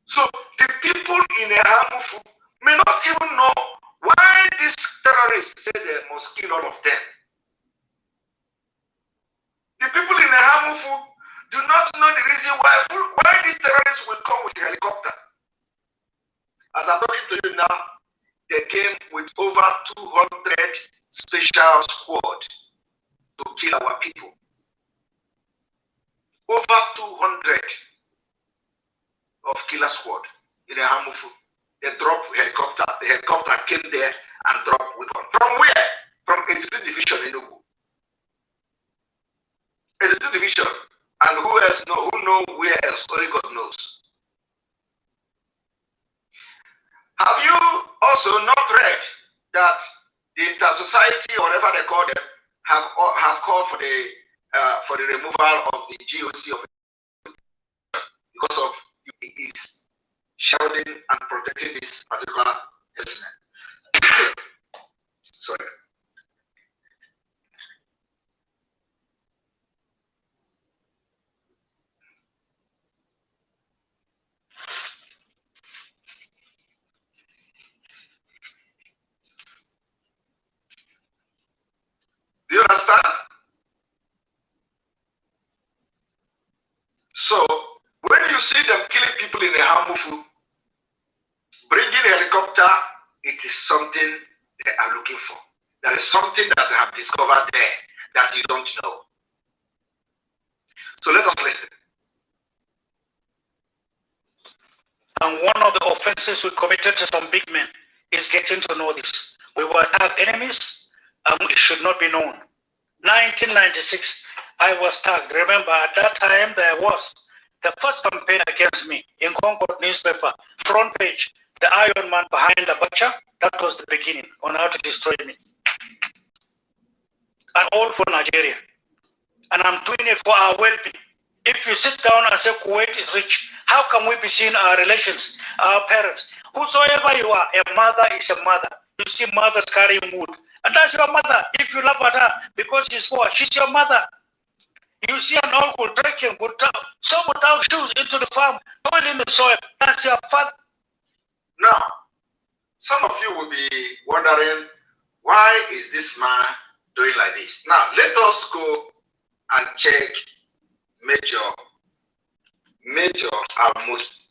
So the people in Ehamufu may not even know why these terrorists say they must kill all of them. The people in Ehamufu do not know the reason why these terrorists will come with a helicopter. As I'm talking to you now, they came with over 200 special squad to kill our people. Over 200 of killer squad in Ehamufu. They dropped helicopter. The helicopter came there and dropped weapon. From where? From 82 Division in Enugu. 82 Division. And who else know? Who know where else? Only God knows. Have you also not read that the inter-society, or whatever they call them, have called for the removal of the GOC of because of his shouting and protecting this particular person? Sorry. Do you understand? So when you see them killing people in Ehamufu, bringing a helicopter, it is something they are looking for. There is something that they have discovered there that you don't know. So let us listen.
And one of the offenses we committed to some big men is getting to know this. We were tagged enemies, and it should not be known. 1996, I was tagged. Remember, at that time, there was the first campaign against me in Concord newspaper, front page, the Iron Man behind the butcher. That was the beginning on how to destroy me. And all for Nigeria. And I'm doing it for our well-being. If you sit down and say Kuwait is rich, how can we be seeing our relations, our parents? Whosoever you are, a mother is a mother. You see mothers carrying wood. And that's your mother. If you laugh at her because she's poor, she's your mother. You see an uncle trekking without shoes into the farm, toiling the soil. That's your father.
Now, some of you will be wondering, why is this man doing like this? Now, let us go and check Major Almost.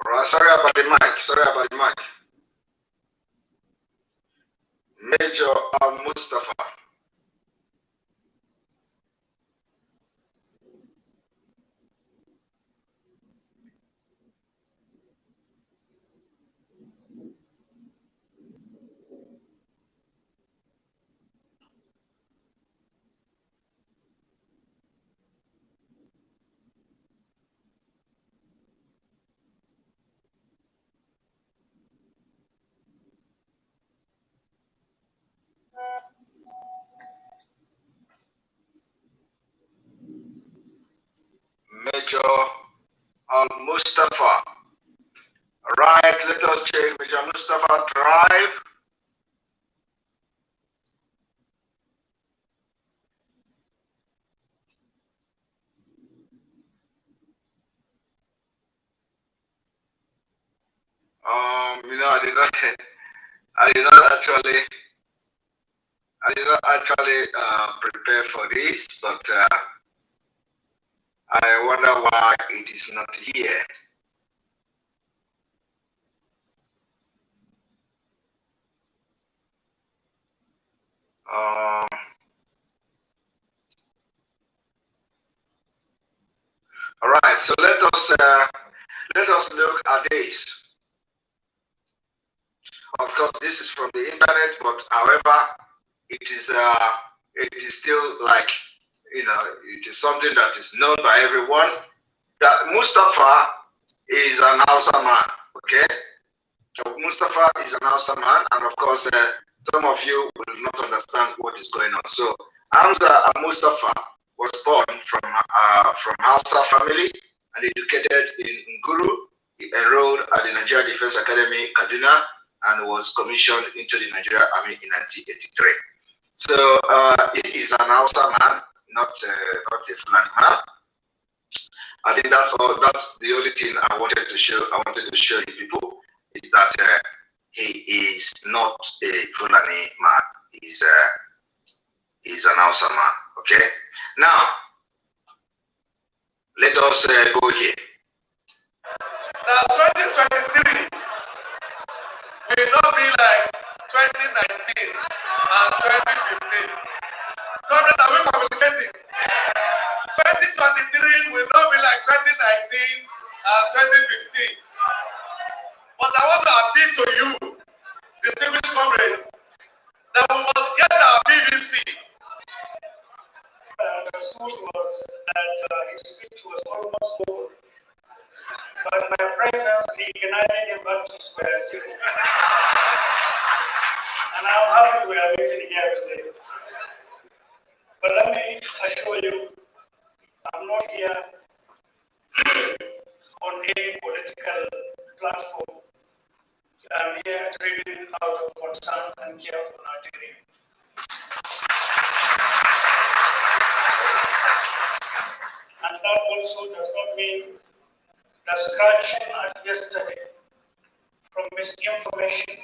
All right, sorry about the mic. Sorry about the mic. Major Mustafa. Major Mustafa. All right, let us check Major Mustafa Drive. I did not, I did not actually prepare for this, but I wonder why it is not here. All right, so let us look at this. Of course, this is from the internet, but however, it is still like, it is something that is known by everyone. That Mustafa is an Hausa man, okay? Mustafa is an Hausa man, and of course, some of you will not understand what is going on. So, Hamza Mustafa was born from Hausa family and educated in Nguru. He enrolled at the Nigeria Defense Academy, Kaduna, and was commissioned into the Nigeria Army in 1983. So he is an Hausa man, not a Fulani man. I think that's all. That's the only thing I wanted to show. I wanted to show you people is that he is not a Fulani man. He's an Hausa man. Okay. Now let us go here.
Now 2023 will not be like 2019 and 2015. Comrades, are we communicating? 2023 will not be like 2019 and 2015. But I want to appeal to you, distinguished comrades, that we must get our BBC.
The truth was that his speech was almost over. But my presence reignited him back to square zero. And I'm happy we are meeting here today. But let me assure you, I'm not here on any political platform. I'm here driven out of concern and care for Nigeria. And that also does not mean the scratching as yesterday from misinformation,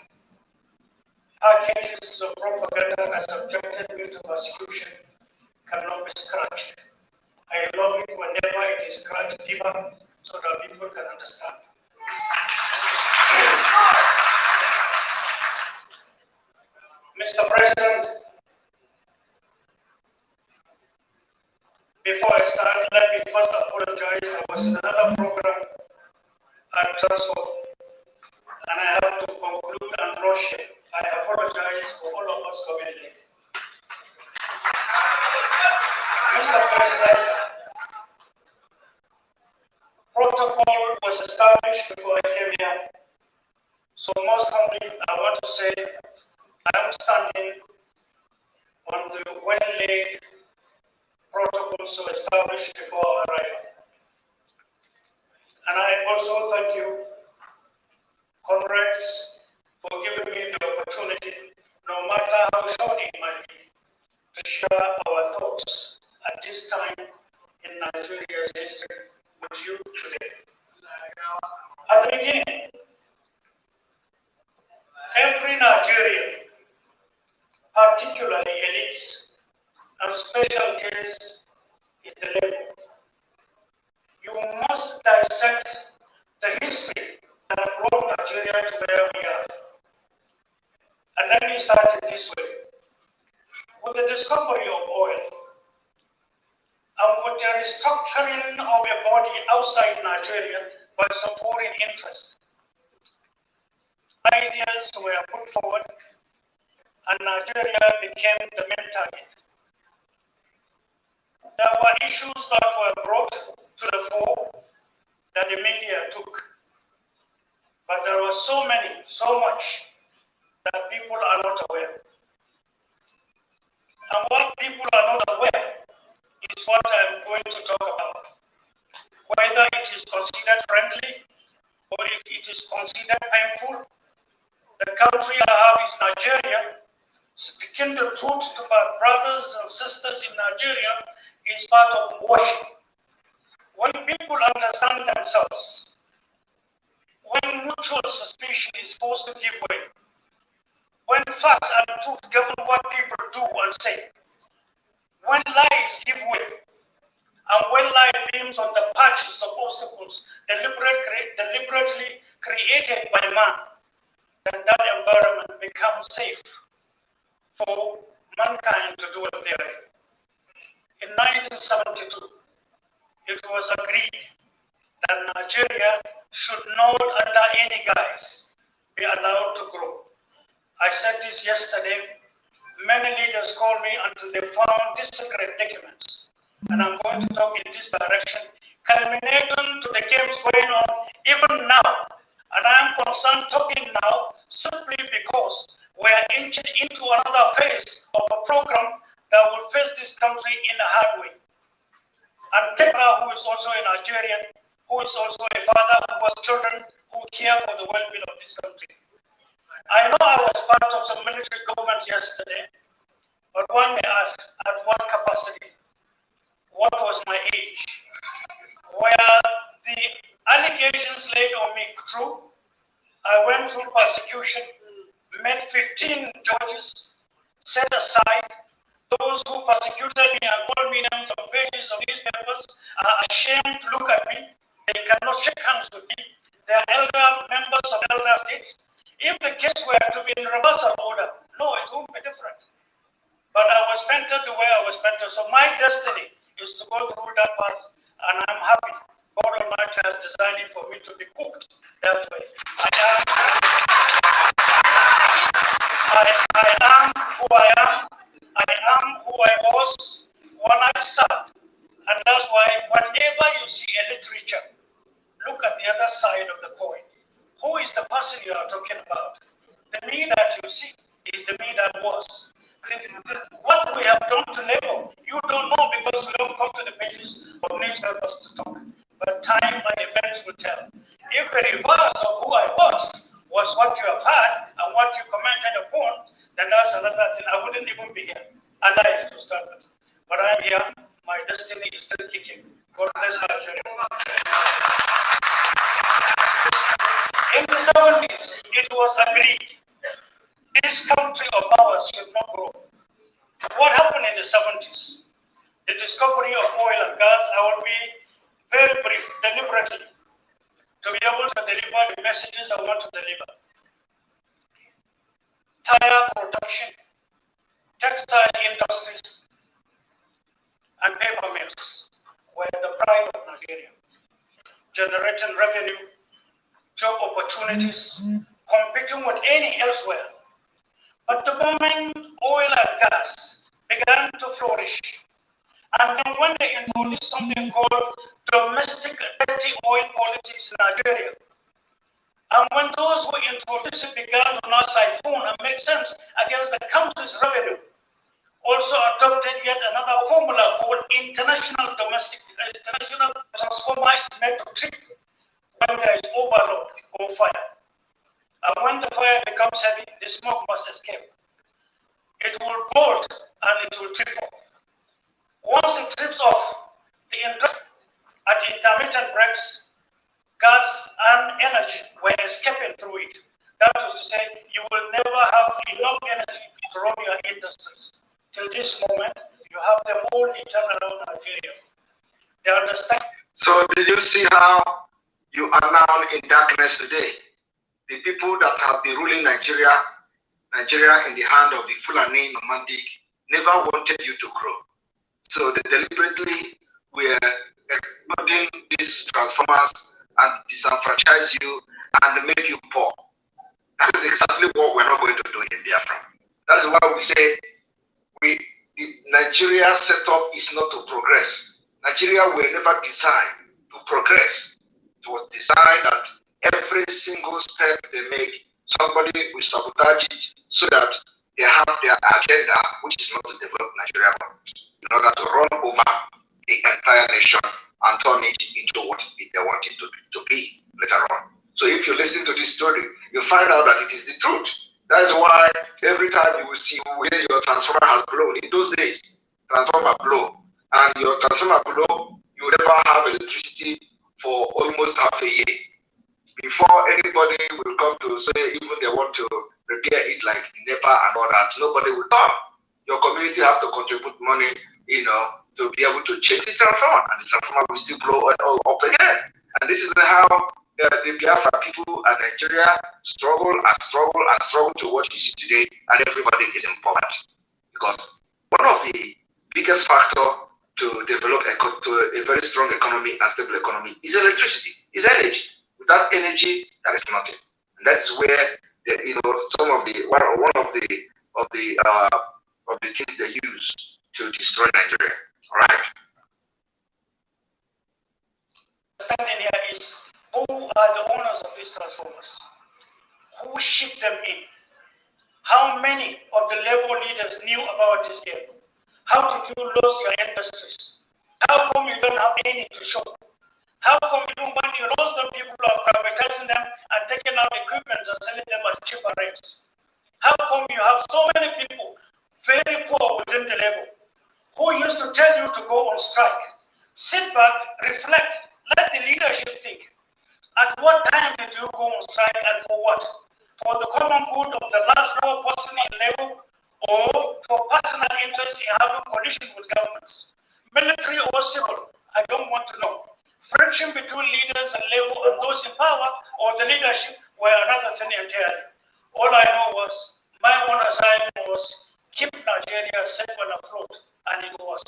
packages of propaganda that subjected me to persecution cannot be scratched. I love it whenever it is scratched deeper so that people can understand. Mr. President, before I start, let me first apologize. I was in another program at Trussell, and I have to conclude and rush it. I apologize for all of us coming late. Mr. President, protocol was established before I came here. So most humbly, I want to say I am standing on the well-laid protocols established before our arrival. And I also thank you, comrades, for giving me the opportunity, no matter how short it might be, to share our thoughts at this time in Nigeria's history with you today. At the beginning, every Nigerian, particularly elites and special case, is the labor. You must dissect the history get where we are. And let me start it this way. With the discovery of oil, and with the restructuring of a body outside Nigeria by some foreign interests, ideas were put forward and Nigeria became the main target. There were issues that were brought to the fore that the media took. But there were so much that people are not aware. And what people are not aware is what I'm going to talk about. Whether it is considered friendly or if it is considered painful, the country I have is Nigeria. Speaking the truth to my brothers and sisters in Nigeria is part of worship. When people understand themselves, when mutual suspicion is forced to give way, when facts and truth govern what people do and say, when lies give way, and when light beams on the patches of obstacles deliberately created by man, then that environment becomes safe for mankind to do what they are. In 1972, it was agreed that Nigeria should not, under any guise, be allowed to grow. I said this yesterday. Many leaders called me until they found these secret documents. And I'm going to talk in this direction, culminating to the games going on even now. And I am concerned talking now simply because we are inching into another phase of a program that will face this country in a hard way. And Tekra, who is also a Nigerian, who is also a father who has children who care for the well-being of this country. I know I was part of some military governments yesterday, but one may ask, at what capacity? What was my age? Were the allegations laid on me true? I went through persecution, met 15 judges, set aside. Those who persecuted me and called me names on pages of newspapers are ashamed to look at me. They cannot shake hands with me. They are elder members of elder states. If the case were to be in reversal order, no, it won't be different. But I was mentored the way I was mentored. So my destiny is to go through that path, and I'm happy. God Almighty has designed it for me to be cooked that way. I am who I am. I am who I was when I served. And that's why whenever you see a literature, look at the other side of the coin. Who is the person you are talking about? The me that you see is the me that was. What we have done to labor, you don't know because we don't come to the pages of newspapers to talk. But time and events will tell. If the reverse of who I was what you have had and what you commented upon, then that's another thing. I wouldn't even be here alive to start with. But I'm here. My destiny is still kicking. God bless Nigeria. In the 70s, it was agreed this country of ours should not grow. What happened in the 70s? The discovery of oil and gas. I will be very brief, deliberately, to be able to deliver the messages I want to deliver. Tire production, textile industries, and paper mills were the pride of Nigeria, generating revenue, job opportunities, competing with any elsewhere. But the moment oil and gas began to flourish, and then when they introduced something called domestic dirty oil politics in Nigeria, and when those who introduced it began to not siphon and make sense against the country's revenue, also adopted yet another formula called international transformer is made to trip when there is overload or fire. And when the fire becomes heavy, the smoke must escape. It will bolt and it will trip off. Once it trips off, the at intermittent breaks, gas and energy were escaping through it. That is to say, you will never have enough energy to run your industries. Till this moment, you have them all eaten around Nigeria. They understand.
So did you see how you are now in darkness today? The people
people that have been ruling Nigeria in the hand of the Fulani nomadic never wanted you to grow. So they deliberately were exploiting these transformers and disenfranchise you and make you poor. That is exactly what we're not going to do in Biafra. That is why we say Nigeria setup is not to progress. Nigeria were never designed to progress. It was designed that every single step they make, somebody will sabotage it so that they have their agenda, which is not to develop Nigeria, but in order to run over the entire nation and turn it into what they want it to be later on. So if you listen to this story, you find out that it is the truth. That is why every time you will see where your transformer has blown, in those days, transformer blow, and your transformer blow, you never have electricity for almost half a year. Before anybody will come to say, even they want to repair it like NEPA and all that, nobody will come. Your community have to contribute money, to be able to change the transformer, and the transformer will still blow up again. And this is how the Biafra people and Nigeria struggle to what you see today, and everybody is in poverty. Because one of the biggest factors to develop a very strong economy and stable economy is electricity, is energy. Without energy, there is nothing. And that's where some of the things they use to destroy Nigeria. All right.
Standing here is, who are the owners of these transformers? Who shipped them in? How many of the labor leaders knew about this game? How did you lose your industries? How come you don't have any to show? How come you don't want to lose them? People are privatizing them and taking out equipment and selling them at cheaper rates. How come you have so many people very poor within the labor who used to tell you to go on strike? Sit back, reflect, let the leadership think. At what time did you go on strike and for what? For the common good of the last lower person in labor, or for personal interest in having coalition with governments? Military or civil, I don't want to know. Friction between leaders and labor and those in power or the leadership were another thing entirely. All I know was my own assignment was keep Nigeria safe and afloat, and it was.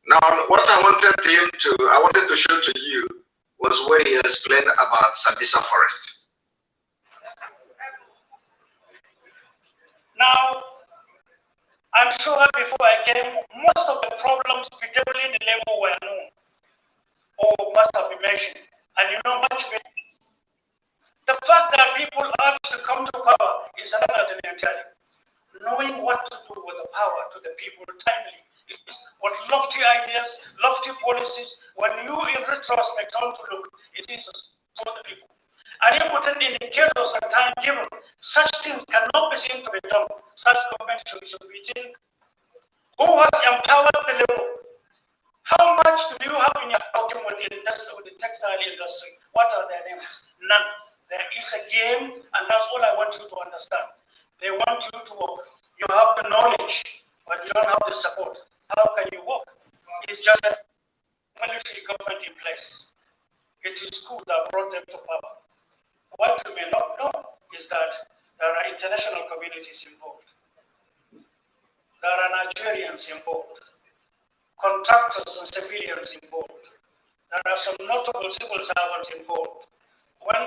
Now, what I wanted to show to you was where he explained about Sambisa Forest.
Now, I'm sure before I came, most of the problems particularly in the labor were known or must have been mentioned. And you know much better. The fact that people have to come to power is another thing entirely. Knowing what to do with the power to the people timely is what lofty ideas, lofty policies, when you in retrospect come to look, it is for the people. And if within indicators and time given, such things cannot be seen to be done. Such government should be seen. Who has empowered the labor? How much do you have in your pocket with the textile industry? What are their names? None. There is a game, and that's all I want you to understand. They want you to work. You have the knowledge, but you don't have the support. How can you work? It's just a military government in place. It is school that brought them to power. What you may not know is that there are international communities involved. There are Nigerians involved, contractors and civilians involved. There are some notable civil servants involved. When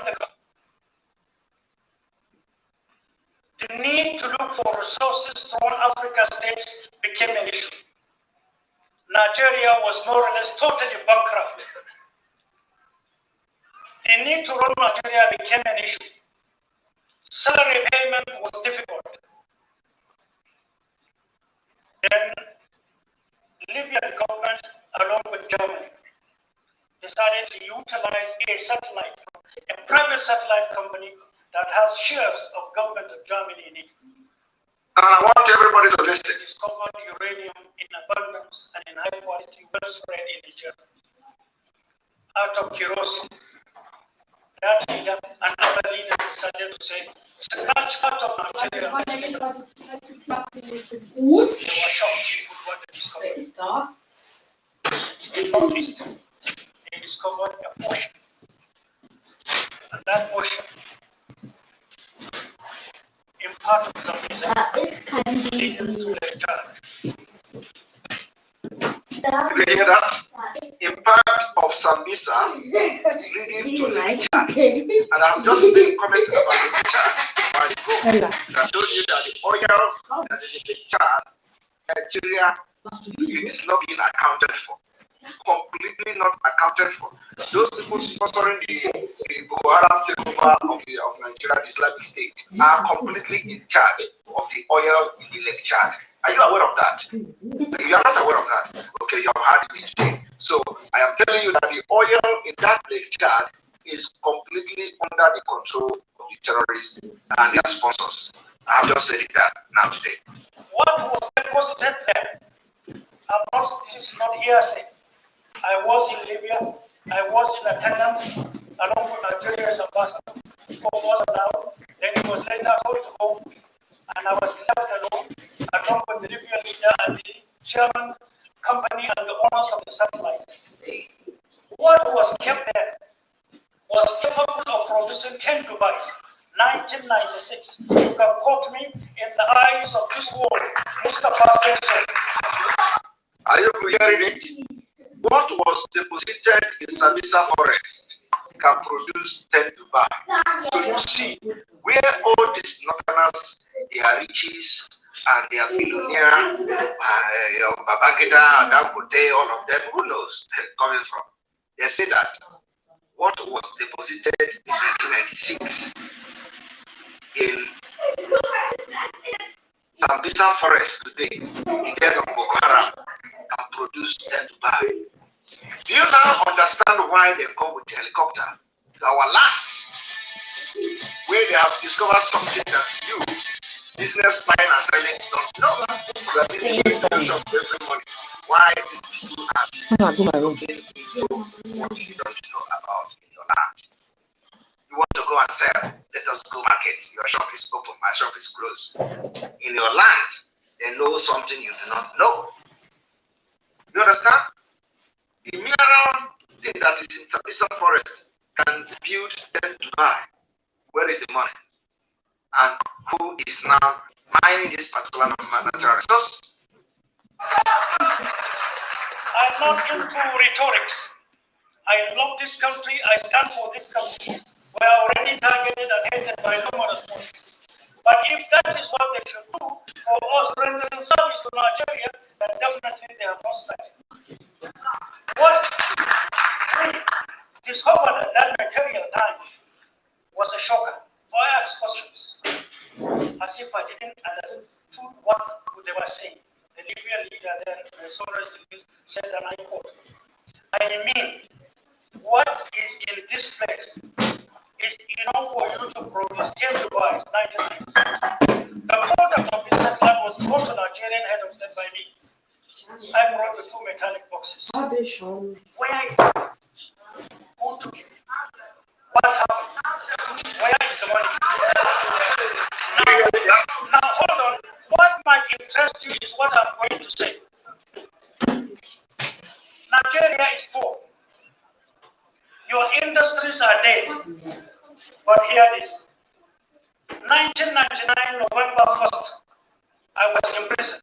the need to look for resources throughout Africa states became an issue. Nigeria was more or less totally bankrupt. The need to run Nigeria became an issue. Salary payment was difficult. Then Libyan government, along with Germany, decided to utilize a private satellite company that has shares of government of Germany in it.
And I want everybody to listen.
Discovered uranium in abundance and in high quality, well spread in Niger. Out of curiosity, that leader and other leaders decided to say, large part of Nigeria. They were shocked with what they discovered. In Northeast, they discovered a portion. And that portion, in part of the reason, leading to the return.
You hear that? In part of Sambisa leading to Lake Chad. And I've just been commenting about Lake Chad. I told you that the oil that is in Lake Chad, Nigeria, it is not being accounted for. Completely not accounted for. Those people sponsoring the Boko Haram takeover of Nigeria, the Islamic State, are completely in charge of the oil in the Lake Chad. Are you aware of that? You are not aware of that. Okay, you have heard it today. So I am telling you that the oil in that Lake Chad is completely under the control of the terrorists and their sponsors. I have just said it that now today.
What was deposited there? This is not hearsay. I was in Libya. I was in attendance along with Nigeria's ambassador. It was allowed. Then he was later told to go, and I was left alone along with the Libyan leader and the German company and the owners of the satellite. What was kept there was capable of producing 10 Dubais. 1996. You can quote me in the eyes of this world, Mustafa said so.
Are you hearing it? What was deposited in Sambisa forest can produce 10 Dubai. So you see, where all these northerners, their riches and their billionaire, Babangida, Dangote, all of them, who knows they're coming from? They say that what was deposited in 1996 in Sambisa forest today, in Boko Haram, can produce 10 Dubai. Do you now understand why they come with the helicopter to our land, where they have discovered something that you, business buying and selling, don't know? You are busy going to the shop every morning. Why these people are looking into what you don't know about in your land? You want to go and sell, let us go market. Your shop is open, my shop is closed. In your land, they know something you do not know. You understand? The mineral thing that is in Sambisa forest can build 10 Dubai. Where is the money? And who is now mining this particular natural resource?
I'm not into rhetorics. I love this country. I stand for this country. We are already targeted and hated by numerous forces. But if that is what they should do for us rendering service to Nigeria, then definitely they have not started. What we discovered at that material time was a shocker. So I asked questions as if I didn't understand what they were saying. The Libyan leader there, the Soros said, and I quote, I mean, what is in this place is enough for you to produce 10 Dubais, 1996. The product of this satellite was brought to Nigerian head of state by me. I brought the 2 metallic boxes. Where is it? Who took it? What happened? Where is the money? Now hold on. What might interest you is what I'm going to say. Nigeria is poor. Your industries are dead. But here it is. 1999, November 1st, I was in prison.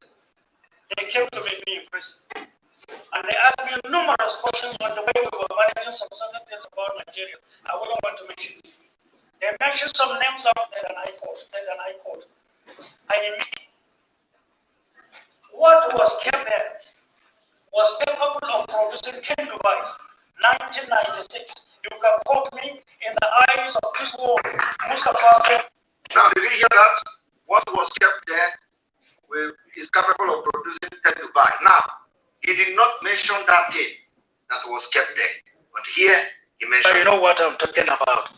They came to meet me in prison. And they asked me numerous questions on the way we were managing some certain things about Nigeria. I wouldn't want to mention. They mentioned some names out there and I quote. I mean, what was kept there was capable of producing 10 Dubais, 1996. You can quote me in the eyes of this world, Mustafa said.
Now, did you hear that? What was kept there is capable of producing 10 Dubai. Now, he did not mention that thing that was kept there. But here, he mentioned.
You know what I'm talking about.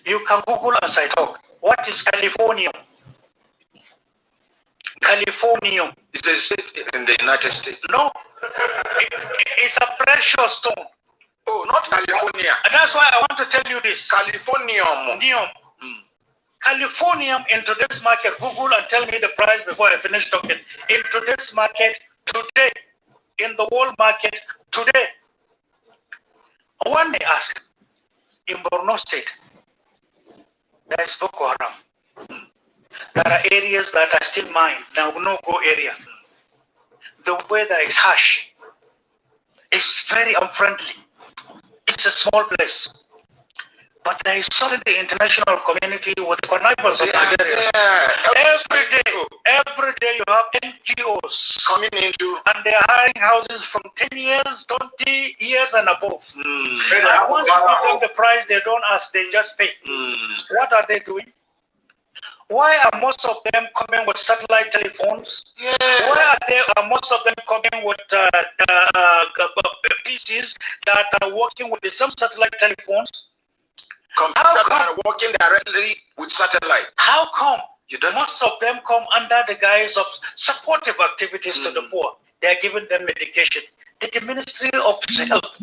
You can Google as I talk. What is Californium? Californium.
Is a state in the United States?
No. It's a precious stone.
Oh, not California.
And that's why I want to tell you this.
Californium.
Californium in today's market, Google and tell me the price before I finish talking. In today's market, today, in the world market, today, One may ask, in Borno State, there is Boko Haram. There are areas that are still mined, now no-go area. The weather is harsh. It's very unfriendly. It's a small place. But there is suddenly the international community with the connivance of Nigeria. Every day you have NGOs
coming into,
and they are hiring houses from 10 years, 20 years and above. And once you give them the price, they don't ask, they just pay. What are they doing? Why are most of them coming with satellite telephones? Why are most of them coming with PCs that are working with some satellite telephones?
Computers are working directly with satellite.
How come most of them come under the guise of supportive activities to the poor? They are giving them medication. The Ministry of Health,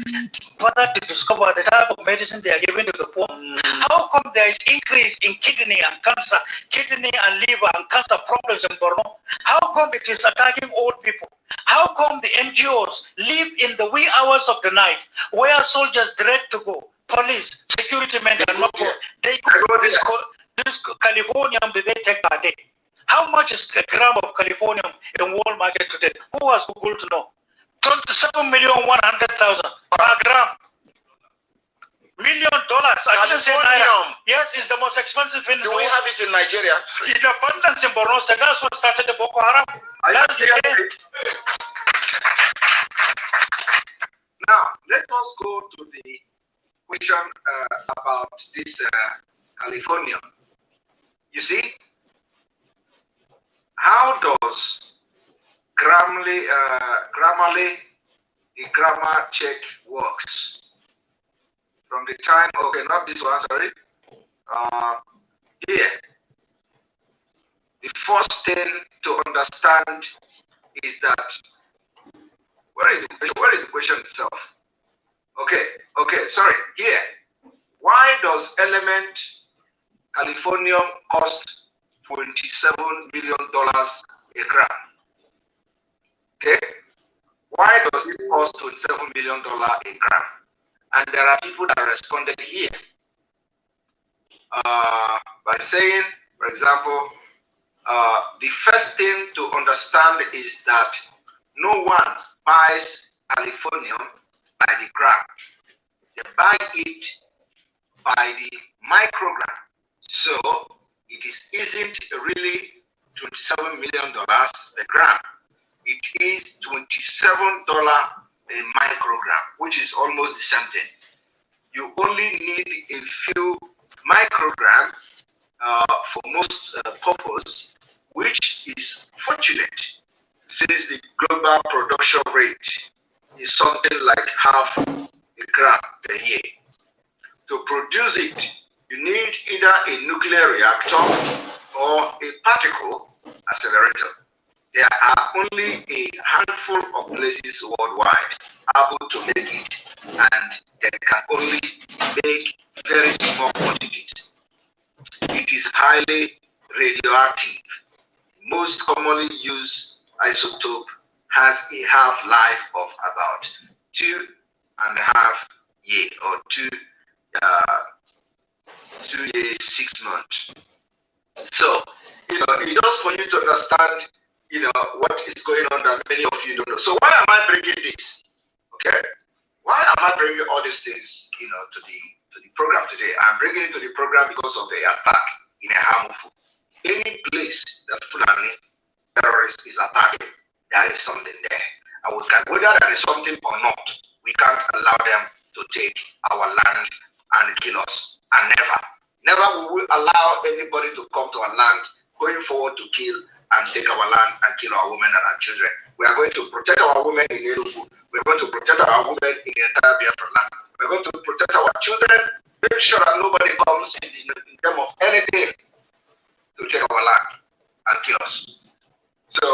further to discover the type of medicine they are giving to the poor. How come there is increase in kidney and cancer, kidney and liver and cancer problems in Borno? How come it is attacking old people? How come the NGOs live in the wee hours of the night where soldiers dread to go? Police, security men are not go. They go this Californium they take per day. How much is a gram of Californium in world market today? Who has Google to know? 27,100,000 per gram. $1 million. I didn't say naira. Yes, it's the most expensive in the world.
Do we have it in Nigeria?
In abundance in Borno State. That's what started the Boko Haram. That's the end.
Now, let us go to the question about this California. You see, how does Grammarly, the grammar check works? From the time, okay, not this one, sorry. Here, the first thing to understand is that, where is the question itself? Okay, sorry, here. Why does element Californium cost $27 million a gram? Okay, why does it cost $27 million a gram? And there are people that responded here by saying, for example, the first thing to understand is that no one buys Californium by the gram. They buy it by the microgram. So it isn't really $27 million a gram. It is $27 a microgram, which is almost the same thing. You only need a few microgram for most purpose, which is fortunate since the global production rate is something like half a gram per year. To produce it, you need either a nuclear reactor or a particle accelerator. There are only a handful of places worldwide able to make it, and they can only make very small quantities. It is highly radioactive. Most commonly used isotope has a half-life of about 2.5 years or 2 years, 6 months. So, it's just for you to understand, what is going on that many of you don't know. So why am I bringing this? Okay, why am I bringing all these things, to the program today? I'm bringing it to the program because of the attack in a harmful. Any place that Fulani terrorist is attacking, there is something there, and we can, whether there is something or not, we can't allow them to take our land and kill us. And never will we allow anybody to come to our land going forward to kill and take our land and kill our women and our children. We are going to protect our women in Enugu. We are going to protect our women in the entire Biafra land. We are going to protect our children, make sure that nobody comes in terms of anything to take our land and kill us. So,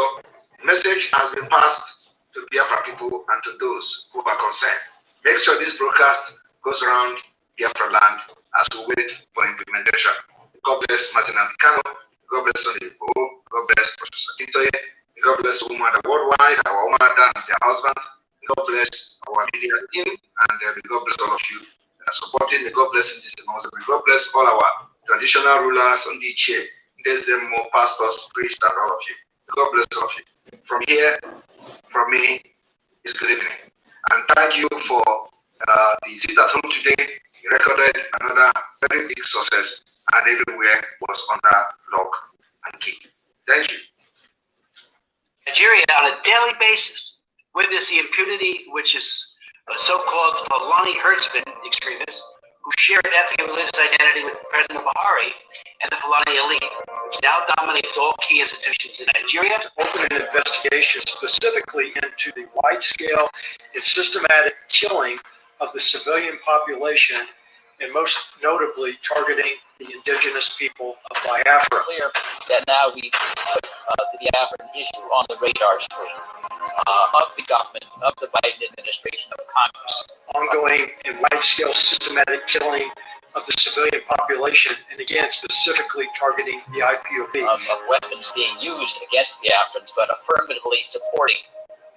message has been passed to Biafra people and to those who are concerned. Make sure this broadcast goes around Biafra land as we wait for implementation. God bless Martin Ambikano. God bless Sunday Igbo. God bless Professor Titoye. God bless women worldwide, our woman and their husband. God bless our media team, and may God bless all of you that are supporting. May God bless this also. May God bless all our traditional rulers on the chair. There's more pastors, priests, and all of you. May God bless all of you. From here, from me, is good evening. And thank you for the sit at home today. You recorded another very big success, and everywhere was under lock and key. Thank you.
Nigeria, on a daily basis, witness the impunity which is so-called Fulani herdsmen extremists who shared ethnic and religious identity with President Buhari and the Fulani elite, which now dominates all key institutions in Nigeria.
Open an investigation specifically into the wide-scale and systematic killing of the civilian population, and most notably targeting the indigenous people of Biafar.
Clear that now we put the Biafran issue on the radar screen of the government, of the Biden administration, of Congress.
Ongoing and wide-scale systematic killing of the civilian population, and again, specifically targeting the IPOB.
Of weapons being used against the Biafrans, but affirmatively supporting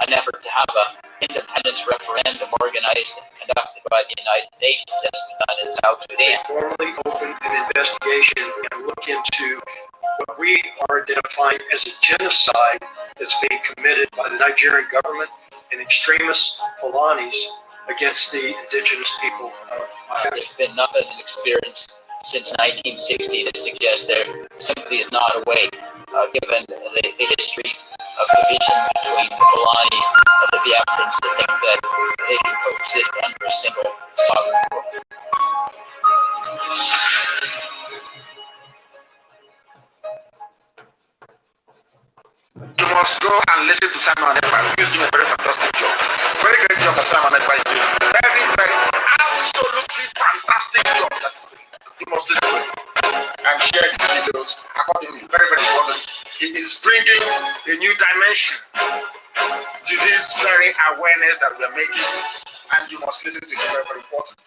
an effort to have an independence referendum organized and conducted by the United Nations as been done in South Sudan.
Formally open an investigation and look into what we are identifying as a genocide that's being committed by the Nigerian government and extremist Fulanis against the indigenous people of Biafra.
There's been nothing in experience since 1960 to suggest there simply is not a way, given the history of division between the Fulani and the Biafrans, to think that they can coexist under a single sovereign rule.
You must go and listen to Simon Ekpa. He's doing a very fantastic job. Very great job that Simon Ekpa is doing. Very, very, absolutely fantastic job. You must listen to it and share his videos accordingly. Very, very important. It is bringing a new dimension to this very awareness that we are making, and you must listen to it. Very, very important.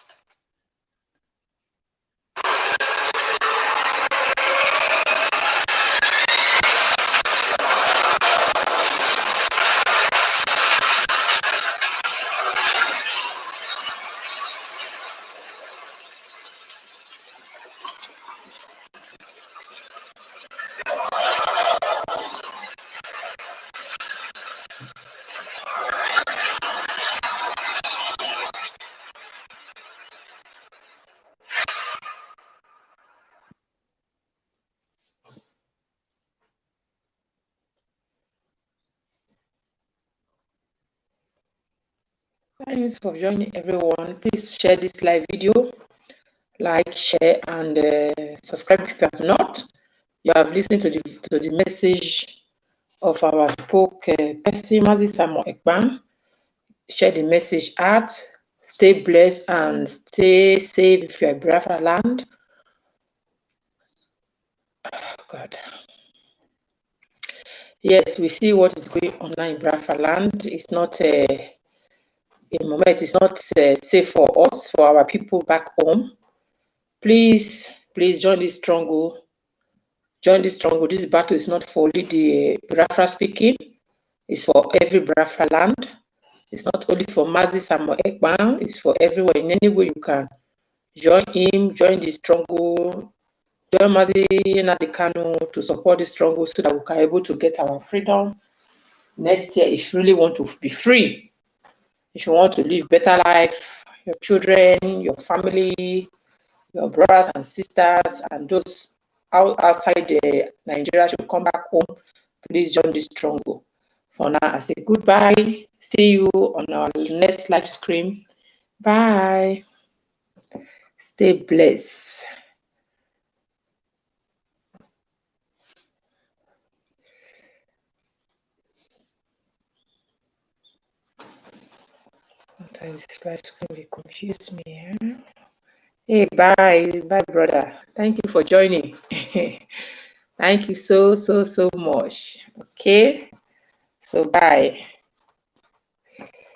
Thanks for joining, everyone. Please share this live video, like, share, and subscribe if you have not. You have listened to the message of our spokesperson, Mazi Samuel Ekpan. Share the message out. Stay blessed and stay safe if you're in Biafra land. Oh, God. Yes, we see what is going on now in Biafra land. It's not a moment. It's not safe for us, for our people back home. Please join this struggle. Join this struggle. This battle is not for only the Biafra speaking. It's for every Biafra land. It's not only for Mazi Samuel Ekpan. It's for everyone. In any way you can join him. Join the struggle. Join Mazi Nadikanu to support the struggle so that we can be able to get our freedom next year. If you really want to be free, if you want to live better life, your children, your family, your brothers and sisters, and those outside Nigeria should come back home, please join this struggle. For now, I say goodbye. See you on our next live stream. Bye. Stay blessed. Sometimes this live stream will confuse me. Huh? Hey, bye, brother. Thank you for joining. Thank you so much. Okay, so bye.